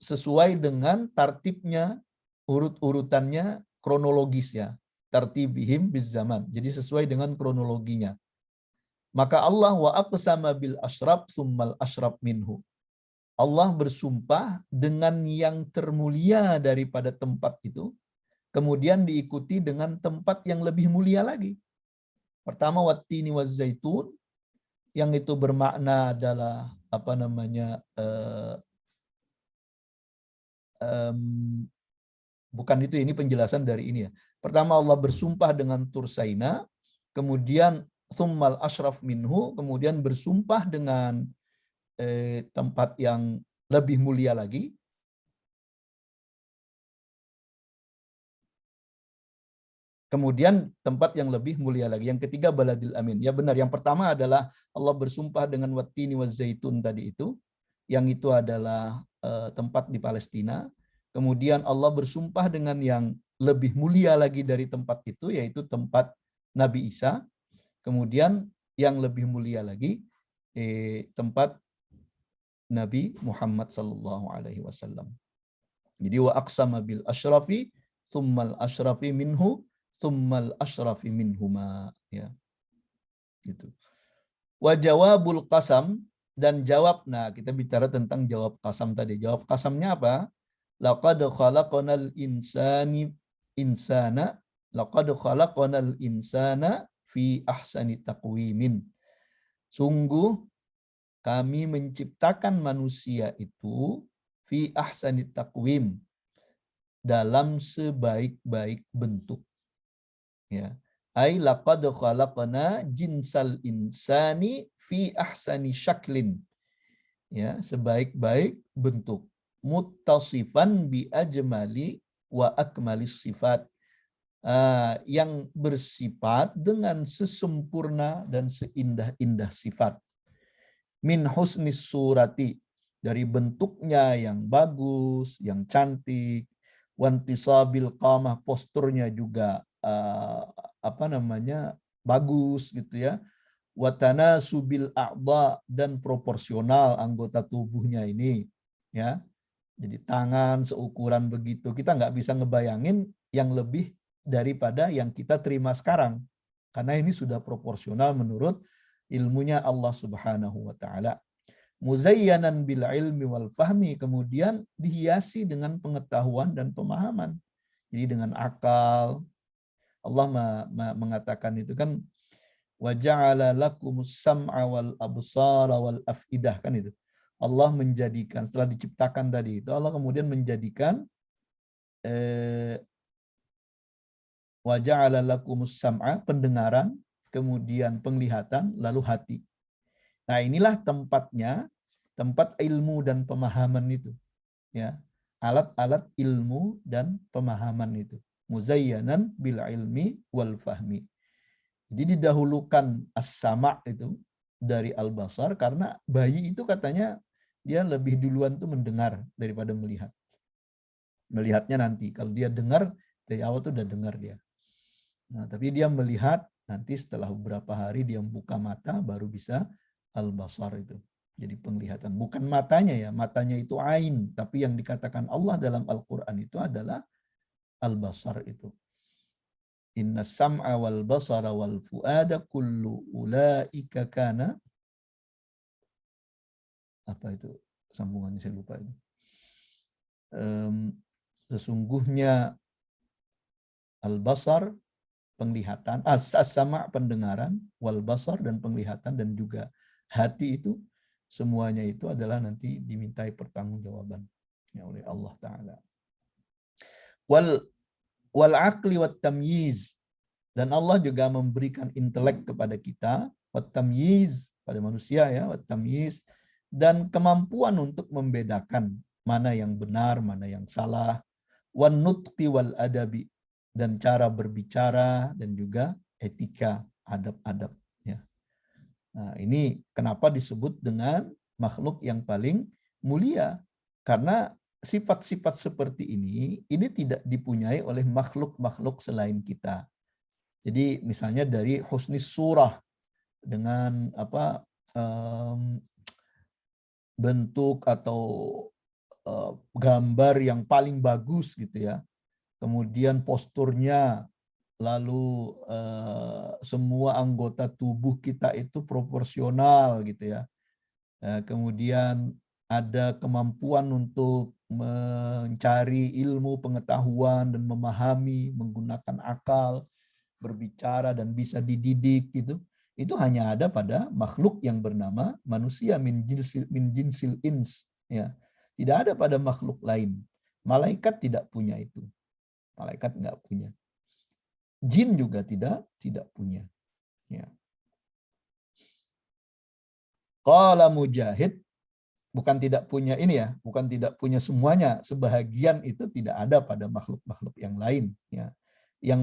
sesuai dengan tartibnya, urut-urutannya, kronologisnya. Tartibihim bizaman. Jadi sesuai dengan kronologinya. Maka Allah wa aqsama bil asyraf summal asyraf minhu. Allah bersumpah dengan yang termulia daripada tempat itu, kemudian diikuti dengan tempat yang lebih mulia lagi. Pertama wattini wazzaitun, yang itu bermakna adalah bukan itu, ini penjelasan dari ini ya. Pertama Allah bersumpah dengan Tursaina, kemudian tsummal asyraf minhu, kemudian bersumpah dengan tempat yang lebih mulia lagi. Kemudian tempat yang lebih mulia lagi. Yang ketiga baladil amin. Ya benar, yang pertama adalah Allah bersumpah dengan wattini wazzaitun tadi itu, yang itu adalah tempat di Palestina. Kemudian Allah bersumpah dengan yang lebih mulia lagi dari tempat itu, yaitu tempat Nabi Isa. Kemudian yang lebih mulia lagi tempat Nabi Muhammad sallallahu alaihi wasallam. Jadi wa aqsama bil asyrafi tsummal asyrafi minhu tsummal asyrafi minhuma, ya. Gitu. Wa jawabul qasam, dan jawab. Nah, kita bicara tentang jawab qasam tadi. Jawab qasamnya apa? Laqad khalaqnal insana fi ahsani taqwimin. Sungguh kami menciptakan manusia itu fi ahsani taqwim, dalam sebaik-baik bentuk. Ya. Ai laqad khalaqna jinsal insani fi ahsani syaklin. Ya, sebaik-baik bentuk. Muttasifan bi ajmali wa akmalis sifat. yang bersifat dengan sesempurna dan seindah-indah sifat. Min husnis surati, dari bentuknya yang bagus, yang cantik, wantisabil qamah, posturnya juga bagus gitu ya. Watana subil a'dha, dan proporsional anggota tubuhnya ini ya. Jadi tangan seukuran begitu, kita nggak bisa ngebayangin yang lebih daripada yang kita terima sekarang, karena ini sudah proporsional menurut ilmunya Allah Subhanahu wa taala. Muzayyanan bil ilmi wal fahmi, kemudian dihiasi dengan pengetahuan dan pemahaman. Jadi dengan akal. Allah mengatakan itu kan, wa ja'ala lakumus sam'a wal absara wal afidah, kan itu. Allah menjadikan, setelah diciptakan tadi itu, Allah kemudian menjadikan wa ja'ala lakumus sam'a, pendengaran, kemudian penglihatan, lalu hati. Nah, inilah tempatnya, tempat ilmu dan pemahaman itu. Ya, alat-alat ilmu dan pemahaman itu. Muzayyanan bil ilmi wal fahmi. Jadi didahulukan as-sama' itu dari al-basar, karena bayi itu katanya dia lebih duluan tuh mendengar daripada melihat. Melihatnya nanti, kalau dia dengar dari awal tuh udah dengar dia. Nah, tapi dia melihat nanti setelah beberapa hari dia membuka mata baru bisa al-basar itu. Jadi penglihatan, bukan matanya ya, matanya itu ain, tapi yang dikatakan Allah dalam Al-Qur'an itu adalah al-basar itu. Inna sam'a wal basara wal fuada kullu ulaika kana, apa itu sambungannya saya lupa itu. Sesungguhnya al-basar penglihatan, as-sama' pendengaran, wal basar dan penglihatan, dan juga hati itu, semuanya itu adalah nanti dimintai pertanggungjawaban ya oleh Allah Ta'ala. Wal aqli wat tamyiz, dan Allah juga memberikan intelek kepada kita, wat tamyiz pada manusia ya, wat tamyiz, dan kemampuan untuk membedakan mana yang benar, mana yang salah, wan nutqi wal adabi, dan cara berbicara dan juga etika, adab-adab ya. Nah, ini kenapa disebut dengan makhluk yang paling mulia, karena sifat-sifat seperti ini tidak dipunyai oleh makhluk-makhluk selain kita. Jadi misalnya dari husnis surah, dengan bentuk atau gambar yang paling bagus gitu ya. Kemudian posturnya, lalu semua anggota tubuh kita itu proporsional gitu ya. Kemudian ada kemampuan untuk mencari ilmu pengetahuan dan memahami, menggunakan akal, berbicara dan bisa dididik gitu. Itu hanya ada pada makhluk yang bernama manusia, min jinsil ins ya. Tidak ada pada makhluk lain. Malaikat tidak punya itu. Malaikat enggak punya. Jin juga tidak punya. Ya. Qala Mujahid, bukan tidak punya ini ya, bukan tidak punya semuanya, sebahagian itu tidak ada pada makhluk-makhluk yang lain ya. Yang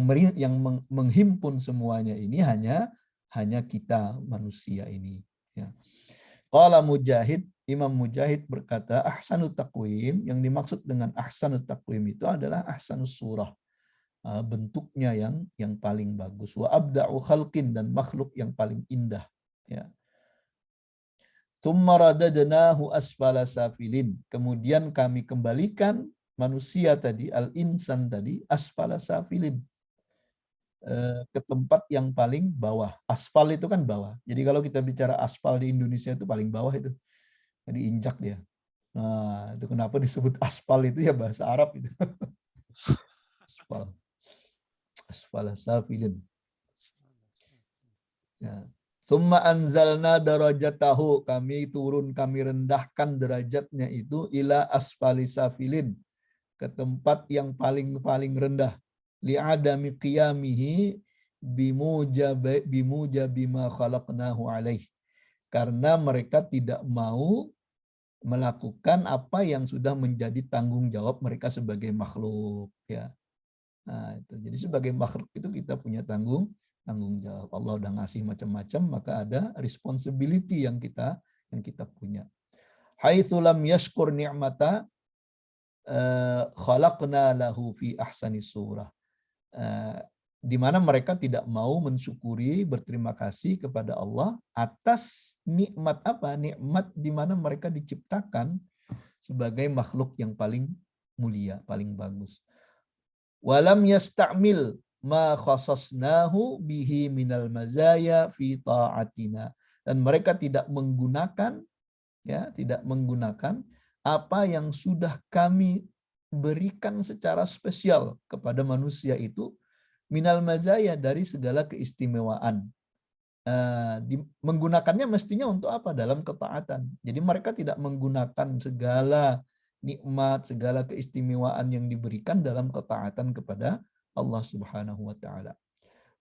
menghimpun semuanya ini hanya kita manusia ini ya. Qala Mujahid, Imam Mujahid berkata, ahsanut taqwim, yang dimaksud dengan ahsanut taqwim itu adalah ahsanus surah, bentuknya yang paling bagus, wa abda'u khalqin, dan makhluk yang paling indah ya. Tsumma radadnahu asfala safilin, kemudian kami kembalikan manusia tadi, al-insan tadi, asfala safilin, ke tempat yang paling bawah. Aspal itu kan bawah. Jadi kalau kita bicara aspal di Indonesia itu paling bawah itu. Diinjak dia. Nah, itu kenapa disebut aspal itu ya bahasa Arab itu. Aspal. Asfala safilin. Ya. Tsumma anzalna darajatahu, kami rendahkan derajatnya itu ila asfali safilin, ke tempat yang paling rendah. Li'adami qiyamihi bimujabi ma khalaqnahu alaih, karena mereka tidak mau melakukan apa yang sudah menjadi tanggung jawab mereka sebagai makhluk ya. Nah, itu. Jadi sebagai makhluk itu kita punya tanggung jawab. Allah udah ngasih macam-macam, maka ada responsibility yang kita punya. Haitsu lam yashkur ni'mata khalaqna lahu fi ahsani surah. Di mana mereka tidak mau mensyukuri, berterima kasih kepada Allah atas nikmat apa? Nikmat di mana mereka diciptakan sebagai makhluk yang paling mulia, paling bagus. Walam yasta'mil ma khasasnahu bihi minal mazaya fi ta'atina. Dan mereka tidak menggunakan apa yang sudah kami berikan secara spesial kepada manusia itu minal mazaya, dari segala keistimewaan. Menggunakannya mestinya untuk apa? Dalam ketaatan. Jadi mereka tidak menggunakan segala nikmat, segala keistimewaan yang diberikan dalam ketaatan kepada Allah Subhanahu wa taala.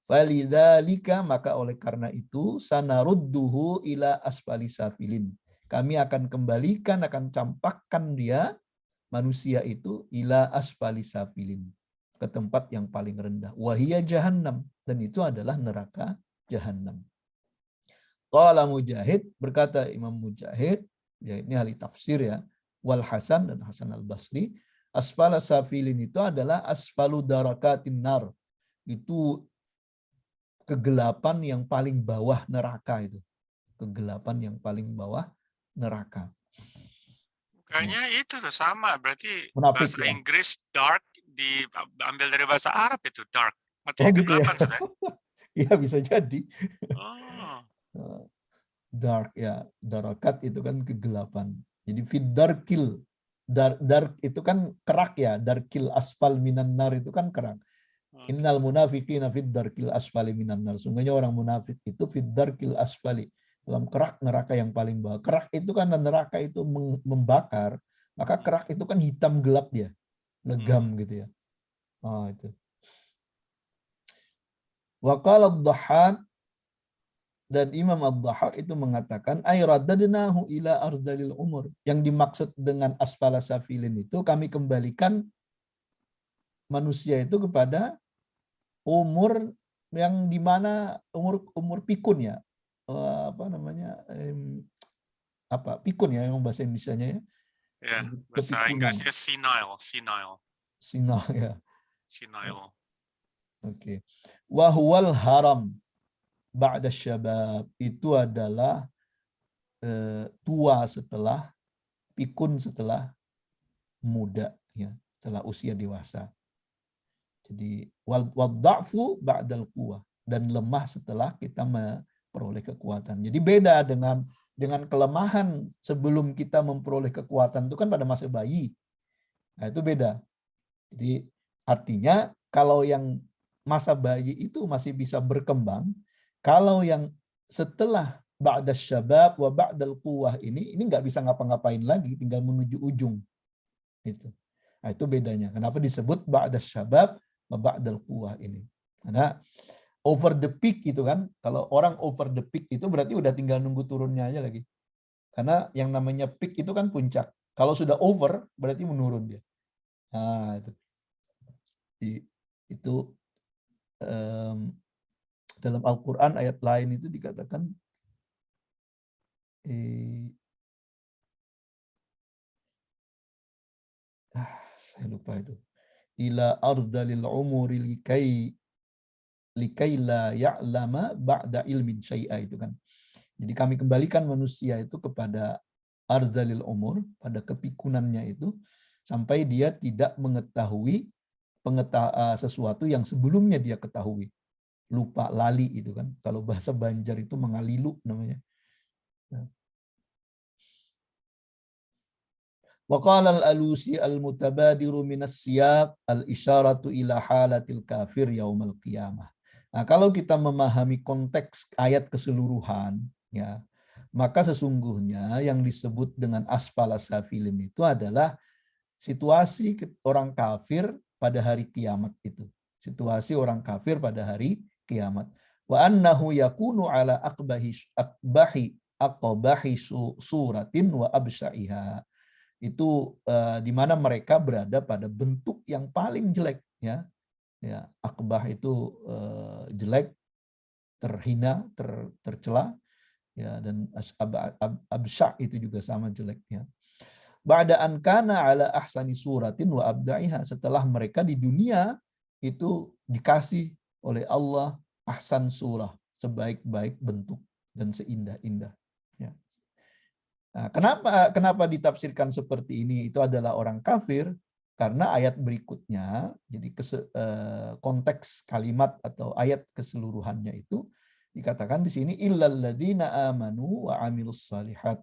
Falidzalika, maka oleh karena itu, sanarudduhu ila asfali safilin. Kami akan kembalikan, akan campakkan dia, manusia itu, ila asfali safilin, ke tempat yang paling rendah. Wahia jahannam, dan itu adalah neraka jahannam. Qala Mujahid, berkata Imam Mujahid, ya ini ahli tafsir ya, wal Hasan dan Hasan al-Basri, asfala safilin itu adalah asfalu darakatin nar. Itu kegelapan yang paling bawah neraka itu. Kegelapan yang paling bawah neraka. Kayaknya itu tuh sama, berarti Munafik, bahasa ya? Inggris dark diambil dari bahasa Arab itu dark. Oh Artinya gitu ya? kegelapan sudah. Iya bisa jadi. Oh. Dark ya, darakat itu kan kegelapan. Jadi fid darkil, dark itu kan kerak ya, darkil asfal minan nar itu kan kerak. Innal munafiqina fid darkil asfali minan nar. Sungguhnya orang munafik itu fid darkil asfali, dalam kerak neraka yang paling bawah. Kerak itu kan neraka itu membakar, maka kerak itu kan hitam gelap dia, legam gitu ya. Oh itu. Wa qala ad-Dhahhak, dan Imam ad-Dhahhak itu mengatakan ay raddadnahu ila ardalil umur. Yang dimaksud dengan asfala safilin itu kami kembalikan manusia itu kepada umur yang dimana umur pikun ya. Pikun ya yang bahasa Indonesianya ya. Ya, bahasa Inggrisnya senile. Senile ya. Senile. Oke. Wa huwal haram ba'da syabab, itu adalah tua setelah, pikun setelah muda ya, setelah usia dewasa. Jadi wadha'fu ba'dal quwwah, dan lemah setelah kita memperoleh kekuatan. Jadi beda dengan kelemahan sebelum kita memperoleh kekuatan itu kan pada masa bayi. Nah, itu beda. Jadi artinya kalau yang masa bayi itu masih bisa berkembang, kalau yang setelah ba'da syabab wa ba'dal quwwah ini nggak bisa ngapa-ngapain lagi, tinggal menuju ujung. Gitu. Nah, itu bedanya. Kenapa disebut ba'da syabab wa ba'dal quwwah ini? Karena over the peak itu kan, kalau orang over the peak itu berarti udah tinggal nunggu turunnya aja lagi. Karena yang namanya peak itu kan puncak. Kalau sudah over berarti menurun dia. Nah, itu dalam Al-Quran ayat lain itu dikatakan saya lupa itu, ila ardalil umuri likai la ya'lama ba'da ilmin syai'a, itu kan. Jadi kami kembalikan manusia itu kepada ardalil umur, pada kepikunannya itu, sampai dia tidak mengetahui sesuatu yang sebelumnya dia ketahui. Lupa, lali itu kan. Kalau bahasa Banjar itu mengalilu namanya. Wa qala al-Alusi al-mutabadiru minas siyaq al-isyaratu ila halatil kafir yaumal qiyamah. Nah, kalau kita memahami konteks ayat keseluruhan ya, maka sesungguhnya yang disebut dengan asfala safilin itu adalah situasi orang kafir pada hari kiamat itu. Situasi orang kafir pada hari kiamat. Wa annahu yakunu ala aqbahi suratin wa absaiha. Itu di mana mereka berada pada bentuk yang paling jelek ya, Ya, akbah itu jelek, terhina, tercela, ya, dan absya itu juga sama jeleknya. Ba'da an kana ala ahsani suratin wa abda'iha, setelah mereka di dunia itu dikasih oleh Allah ahsan surah, sebaik-baik bentuk dan seindah-indah. Ya. Nah, kenapa ditafsirkan seperti ini? Itu adalah orang kafir karena ayat berikutnya, jadi konteks kalimat atau ayat keseluruhannya itu dikatakan di sini illal ladzina amanu wa amilus shalihat,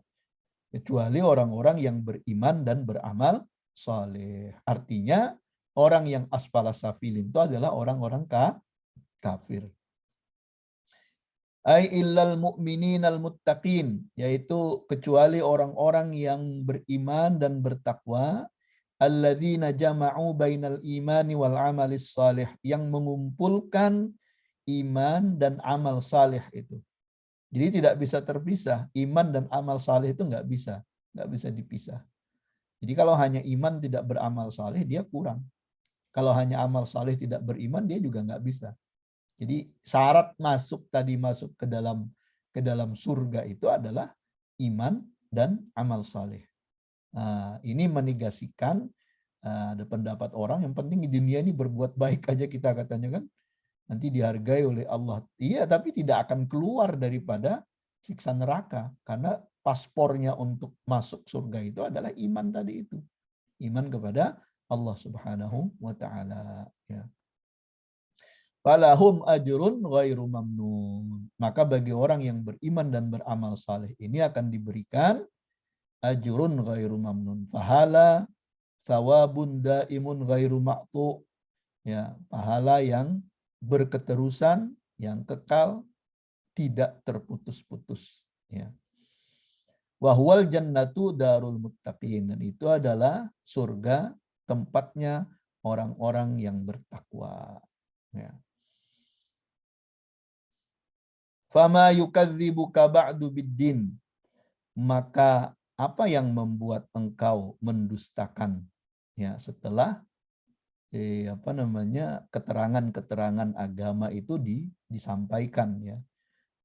kecuali orang-orang yang beriman dan beramal saleh. Artinya orang yang asfalas safilin itu adalah orang-orang kafir. Ai illal mu'mininal muttaqin, yaitu kecuali orang-orang yang beriman dan bertakwa, alladzina jama'u bainal imani wal amalis salih, yang mengumpulkan iman dan amal saleh itu. Jadi tidak bisa terpisah, iman dan amal saleh itu nggak bisa dipisah. Jadi kalau hanya iman tidak beramal saleh dia kurang. Kalau hanya amal saleh tidak beriman dia juga nggak bisa. Jadi syarat masuk ke dalam surga itu adalah iman dan amal saleh. Nah, ini menegasikan ada pendapat orang yang penting di dunia ini berbuat baik aja kita katanya kan, nanti dihargai oleh Allah. Iya, tapi tidak akan keluar daripada siksa neraka karena paspornya untuk masuk surga itu adalah iman tadi itu. Iman kepada Allah Subhanahu wa taala, ya. Falahum ajrun ghairu mamnun. Maka bagi orang yang beriman dan beramal saleh ini akan diberikan ajrun ghairu mamnun. Pahala sawabun daimun ghairu maqtu. Ya, pahala yang berketerusan, yang kekal, tidak terputus-putus, ya. Wa huwal jannatu darul muttaqin, dan itu adalah surga tempatnya orang-orang yang bertakwa, ya. Fama yukadzibuka ba'du biddin, maka apa yang membuat engkau mendustakan, ya, setelah keterangan-keterangan agama itu disampaikan, ya.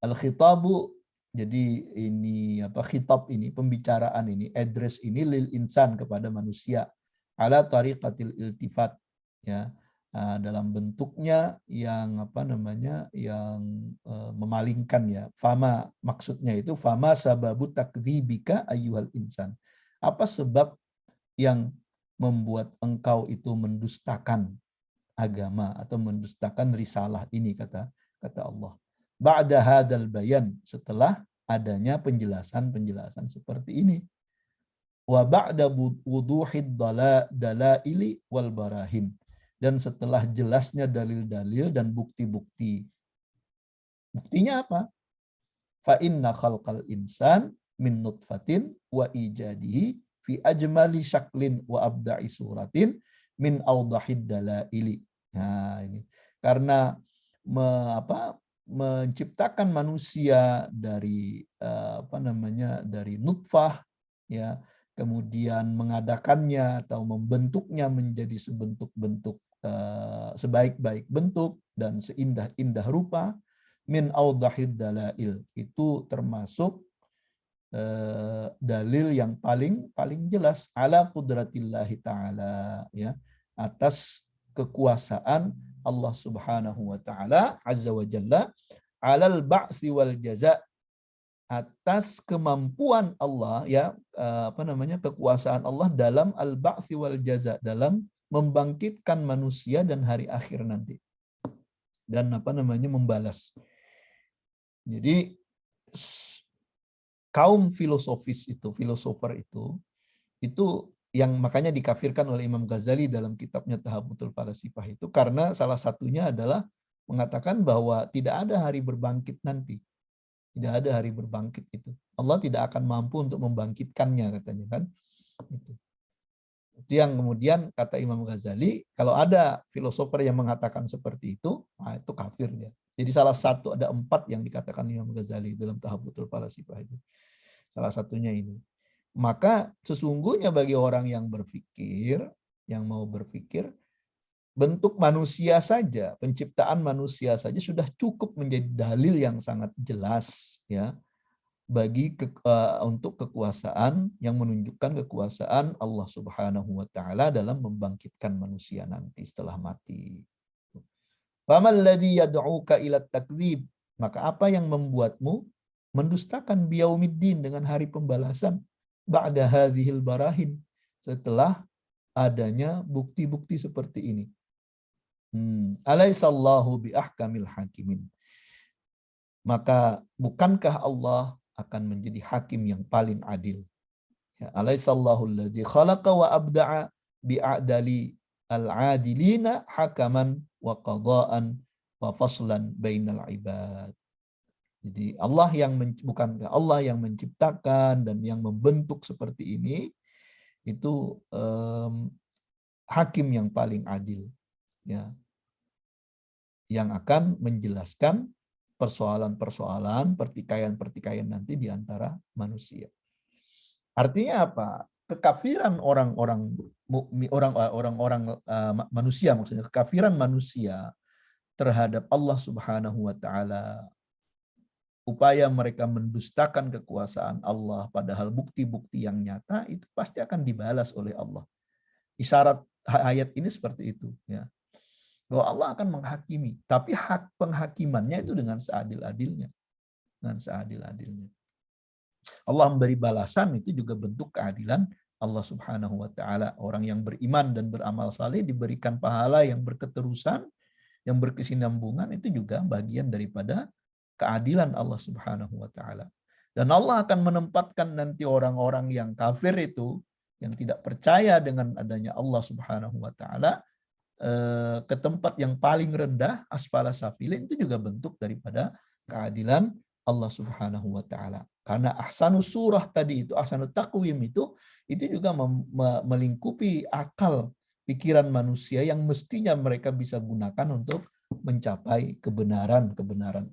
Al-khitabu, jadi ini khitab ini, pembicaraan ini, address ini lil insan, kepada manusia, ala tariqatil iltifat, ya, dalam bentuknya yang yang memalingkan, ya. Fama, maksudnya itu fama sababu takdzibika ayyuhal insan, apa sebab yang membuat engkau itu mendustakan agama atau mendustakan risalah ini, kata Allah. Ba'da hadal bayan, setelah adanya penjelasan seperti ini. Wa ba'da wuduhid dalaili wal barahin, dan setelah jelasnya dalil-dalil dan bukti-bukti. Buktinya apa? Fa inna khalqal insan min nutfatin wa ijadihi fi ajmali syaklin wa abda'i suratin min awdahid dalaili. Nah, ini karena menciptakan manusia dari dari nutfah, ya, kemudian mengadakannya atau membentuknya menjadi sebentuk-bentuk sebaik-baik bentuk dan seindah-indah rupa, min awdahid dalail, itu termasuk dalil yang paling jelas ala qudratillahi ta'ala, ya, atas kekuasaan Allah Subhanahu wa taala azza wa jalla, alal ba'si wal jaza, atas kemampuan Allah, ya, kekuasaan Allah dalam al ba'si wal jaza, dalam membangkitkan manusia dan hari akhir nanti, dan membalas. Jadi kaum filosofer itu yang makanya dikafirkan oleh Imam Ghazali dalam kitabnya Tahabutul Falasifah itu, karena salah satunya adalah mengatakan bahwa tidak ada hari berbangkit nanti. Tidak ada hari berbangkit itu. Allah tidak akan mampu untuk membangkitkannya, katanya kan. Itu yang kemudian kata Imam Ghazali, kalau ada filosofer yang mengatakan seperti itu, nah itu kafir dia. Jadi salah satu, ada 4 yang dikatakan Imam Ghazali dalam Tahabutul Falasifah itu. Salah satunya ini. Maka sesungguhnya bagi orang yang berpikir, yang mau berpikir, bentuk manusia saja, penciptaan manusia saja sudah cukup menjadi dalil yang sangat jelas ya bagi untuk kekuasaan yang menunjukkan kekuasaan Allah Subhanahu wa taala dalam membangkitkan manusia nanti setelah mati. Faman ladzi yad'uka ila takdzib, maka apa yang membuatmu mendustakan biyaumiddin dengan hari pembalasan ba'da hadhil barahin, setelah adanya bukti-bukti seperti ini. Alaisallahu bi ahkamil hakimin. Maka bukankah Allah akan menjadi hakim yang paling adil? Ya, alaisallahu alladzi khalaqa wa abda'a bi a'dali al-adilina hakaman wa qada'an wa faslan bainal ibad. Jadi Allah yang bukankah Allah yang menciptakan dan yang membentuk seperti ini itu hakim yang paling adil. Ya, yang akan menjelaskan persoalan-persoalan, pertikaian-pertikaian nanti di antara manusia. Artinya apa? Kekafiran orang-orang manusia, maksudnya kekafiran manusia terhadap Allah Subhanahu wa taala, upaya mereka mendustakan kekuasaan Allah padahal bukti-bukti yang nyata itu pasti akan dibalas oleh Allah. Isyarat ayat ini seperti itu ya. Bahwa Allah akan menghakimi, tapi hak penghakimannya itu dengan seadil-adilnya. Dengan seadil-adilnya. Allah memberi balasan itu juga bentuk keadilan Allah Subhanahu wa taala. Orang yang beriman dan beramal saleh diberikan pahala yang berketerusan, yang berkesinambungan, itu juga bagian daripada keadilan Allah Subhanahu wa taala. Dan Allah akan menempatkan nanti orang-orang yang kafir itu, yang tidak percaya dengan adanya Allah Subhanahu wa taala, ke tempat yang paling rendah, asfala safilin, itu juga bentuk daripada keadilan Allah Subhanahu wa taala. Karena ahsanus surah tadi itu, ahsanut taqwim itu juga melingkupi akal pikiran manusia yang mestinya mereka bisa gunakan untuk mencapai kebenaran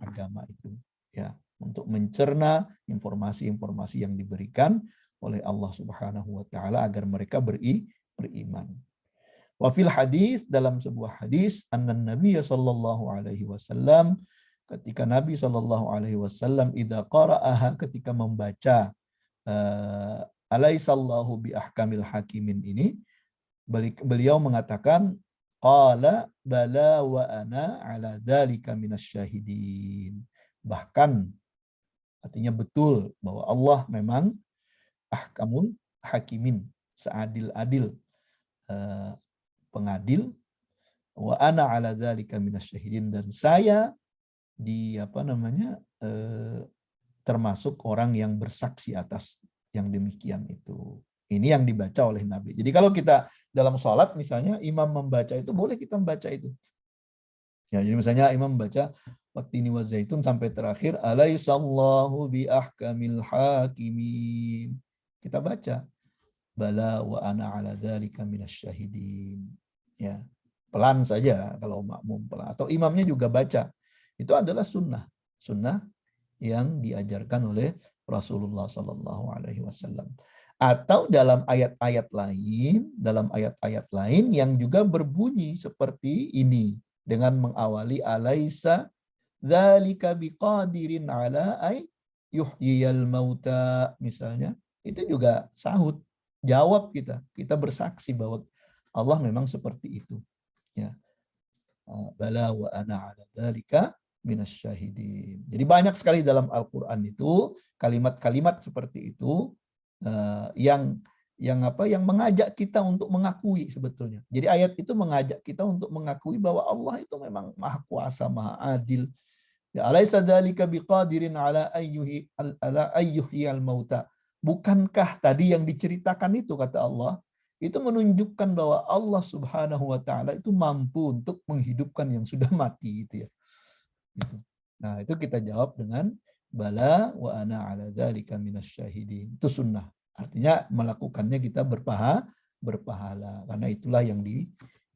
agama itu ya, untuk mencerna informasi-informasi yang diberikan oleh Allah Subhanahu wa taala agar mereka beriman. Wa fil hadis, dalam sebuah hadis, anna Nabi sallallahu alaihi wasallam, ketika Nabi sallallahu alaihi wasallam idza qara'aha, ketika membaca alaisallahu bi ahkamil hakimin ini, beliau mengatakan qala bala wa ana ala dzalika minasyahidin. Bahkan artinya betul bahwa Allah memang ahkamul hakimin, seadil-adil pengadil, wa ana ala dzalika minasyahidin, dan saya termasuk orang yang bersaksi atas yang demikian itu. Ini yang dibaca oleh Nabi. Jadi kalau kita dalam sholat misalnya imam membaca itu, boleh kita membaca itu. Ya, jadi misalnya imam membaca wattini wazaitun sampai terakhir alaisallahu bi ahkamil hakimin. Kita baca bala wa ana ala dzalika minasyahidin. Ya, pelan saja kalau makmum pelan, atau imamnya juga baca. Itu adalah sunnah yang diajarkan oleh Rasulullah Sallallahu Alaihi Wasallam. Atau dalam ayat-ayat lain yang juga berbunyi seperti ini dengan mengawali alaisa dzalika biqadirin ala ay yuhyiyal mauta misalnya, itu juga sahut jawab kita bersaksi bahwa Allah memang seperti itu ya. Bala wa ana ala dzalika minasyahidin. Jadi banyak sekali dalam Al-Qur'an itu kalimat-kalimat seperti itu yang mengajak kita untuk mengakui sebetulnya. Jadi ayat itu mengajak kita untuk mengakui bahwa Allah itu memang Maha Kuasa, Maha Adil. Ya, alaisa dzalika biqadirin ala ayyuhyil mauta. Bukankah tadi yang diceritakan itu, kata Allah, itu menunjukkan bahwa Allah Subhanahu wa taala itu mampu untuk menghidupkan yang sudah mati gitu ya. Gitu. Nah, itu kita jawab dengan bala wa ana ala dzalika minasyahidin. Itu sunnah. Artinya melakukannya kita berpahala karena itulah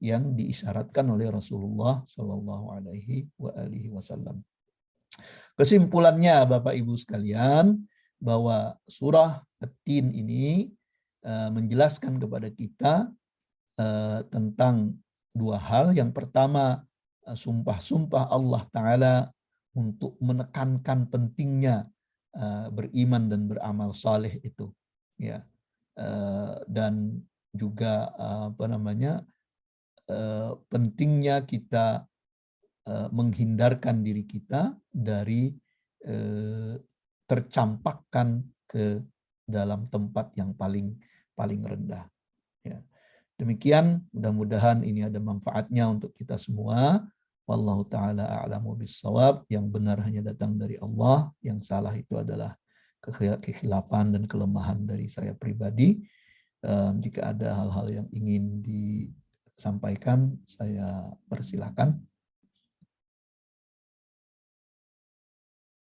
yang diisyaratkan oleh Rasulullah Shallallahu alaihi wasallam. Kesimpulannya Bapak Ibu sekalian, bahwa surah At-Tin ini menjelaskan kepada kita tentang dua hal. Yang pertama, sumpah-sumpah Allah Ta'ala untuk menekankan pentingnya beriman dan beramal saleh itu, ya. Dan juga pentingnya kita menghindarkan diri kita dari tercampakkan ke dalam tempat yang paling rendah. Ya. Demikian, mudah-mudahan ini ada manfaatnya untuk kita semua. Wallahu ta'ala a'lamu bissawab. Yang benar hanya datang dari Allah, yang salah itu adalah kekhilafan dan kelemahan dari saya pribadi. Jika ada hal-hal yang ingin disampaikan, saya persilahkan.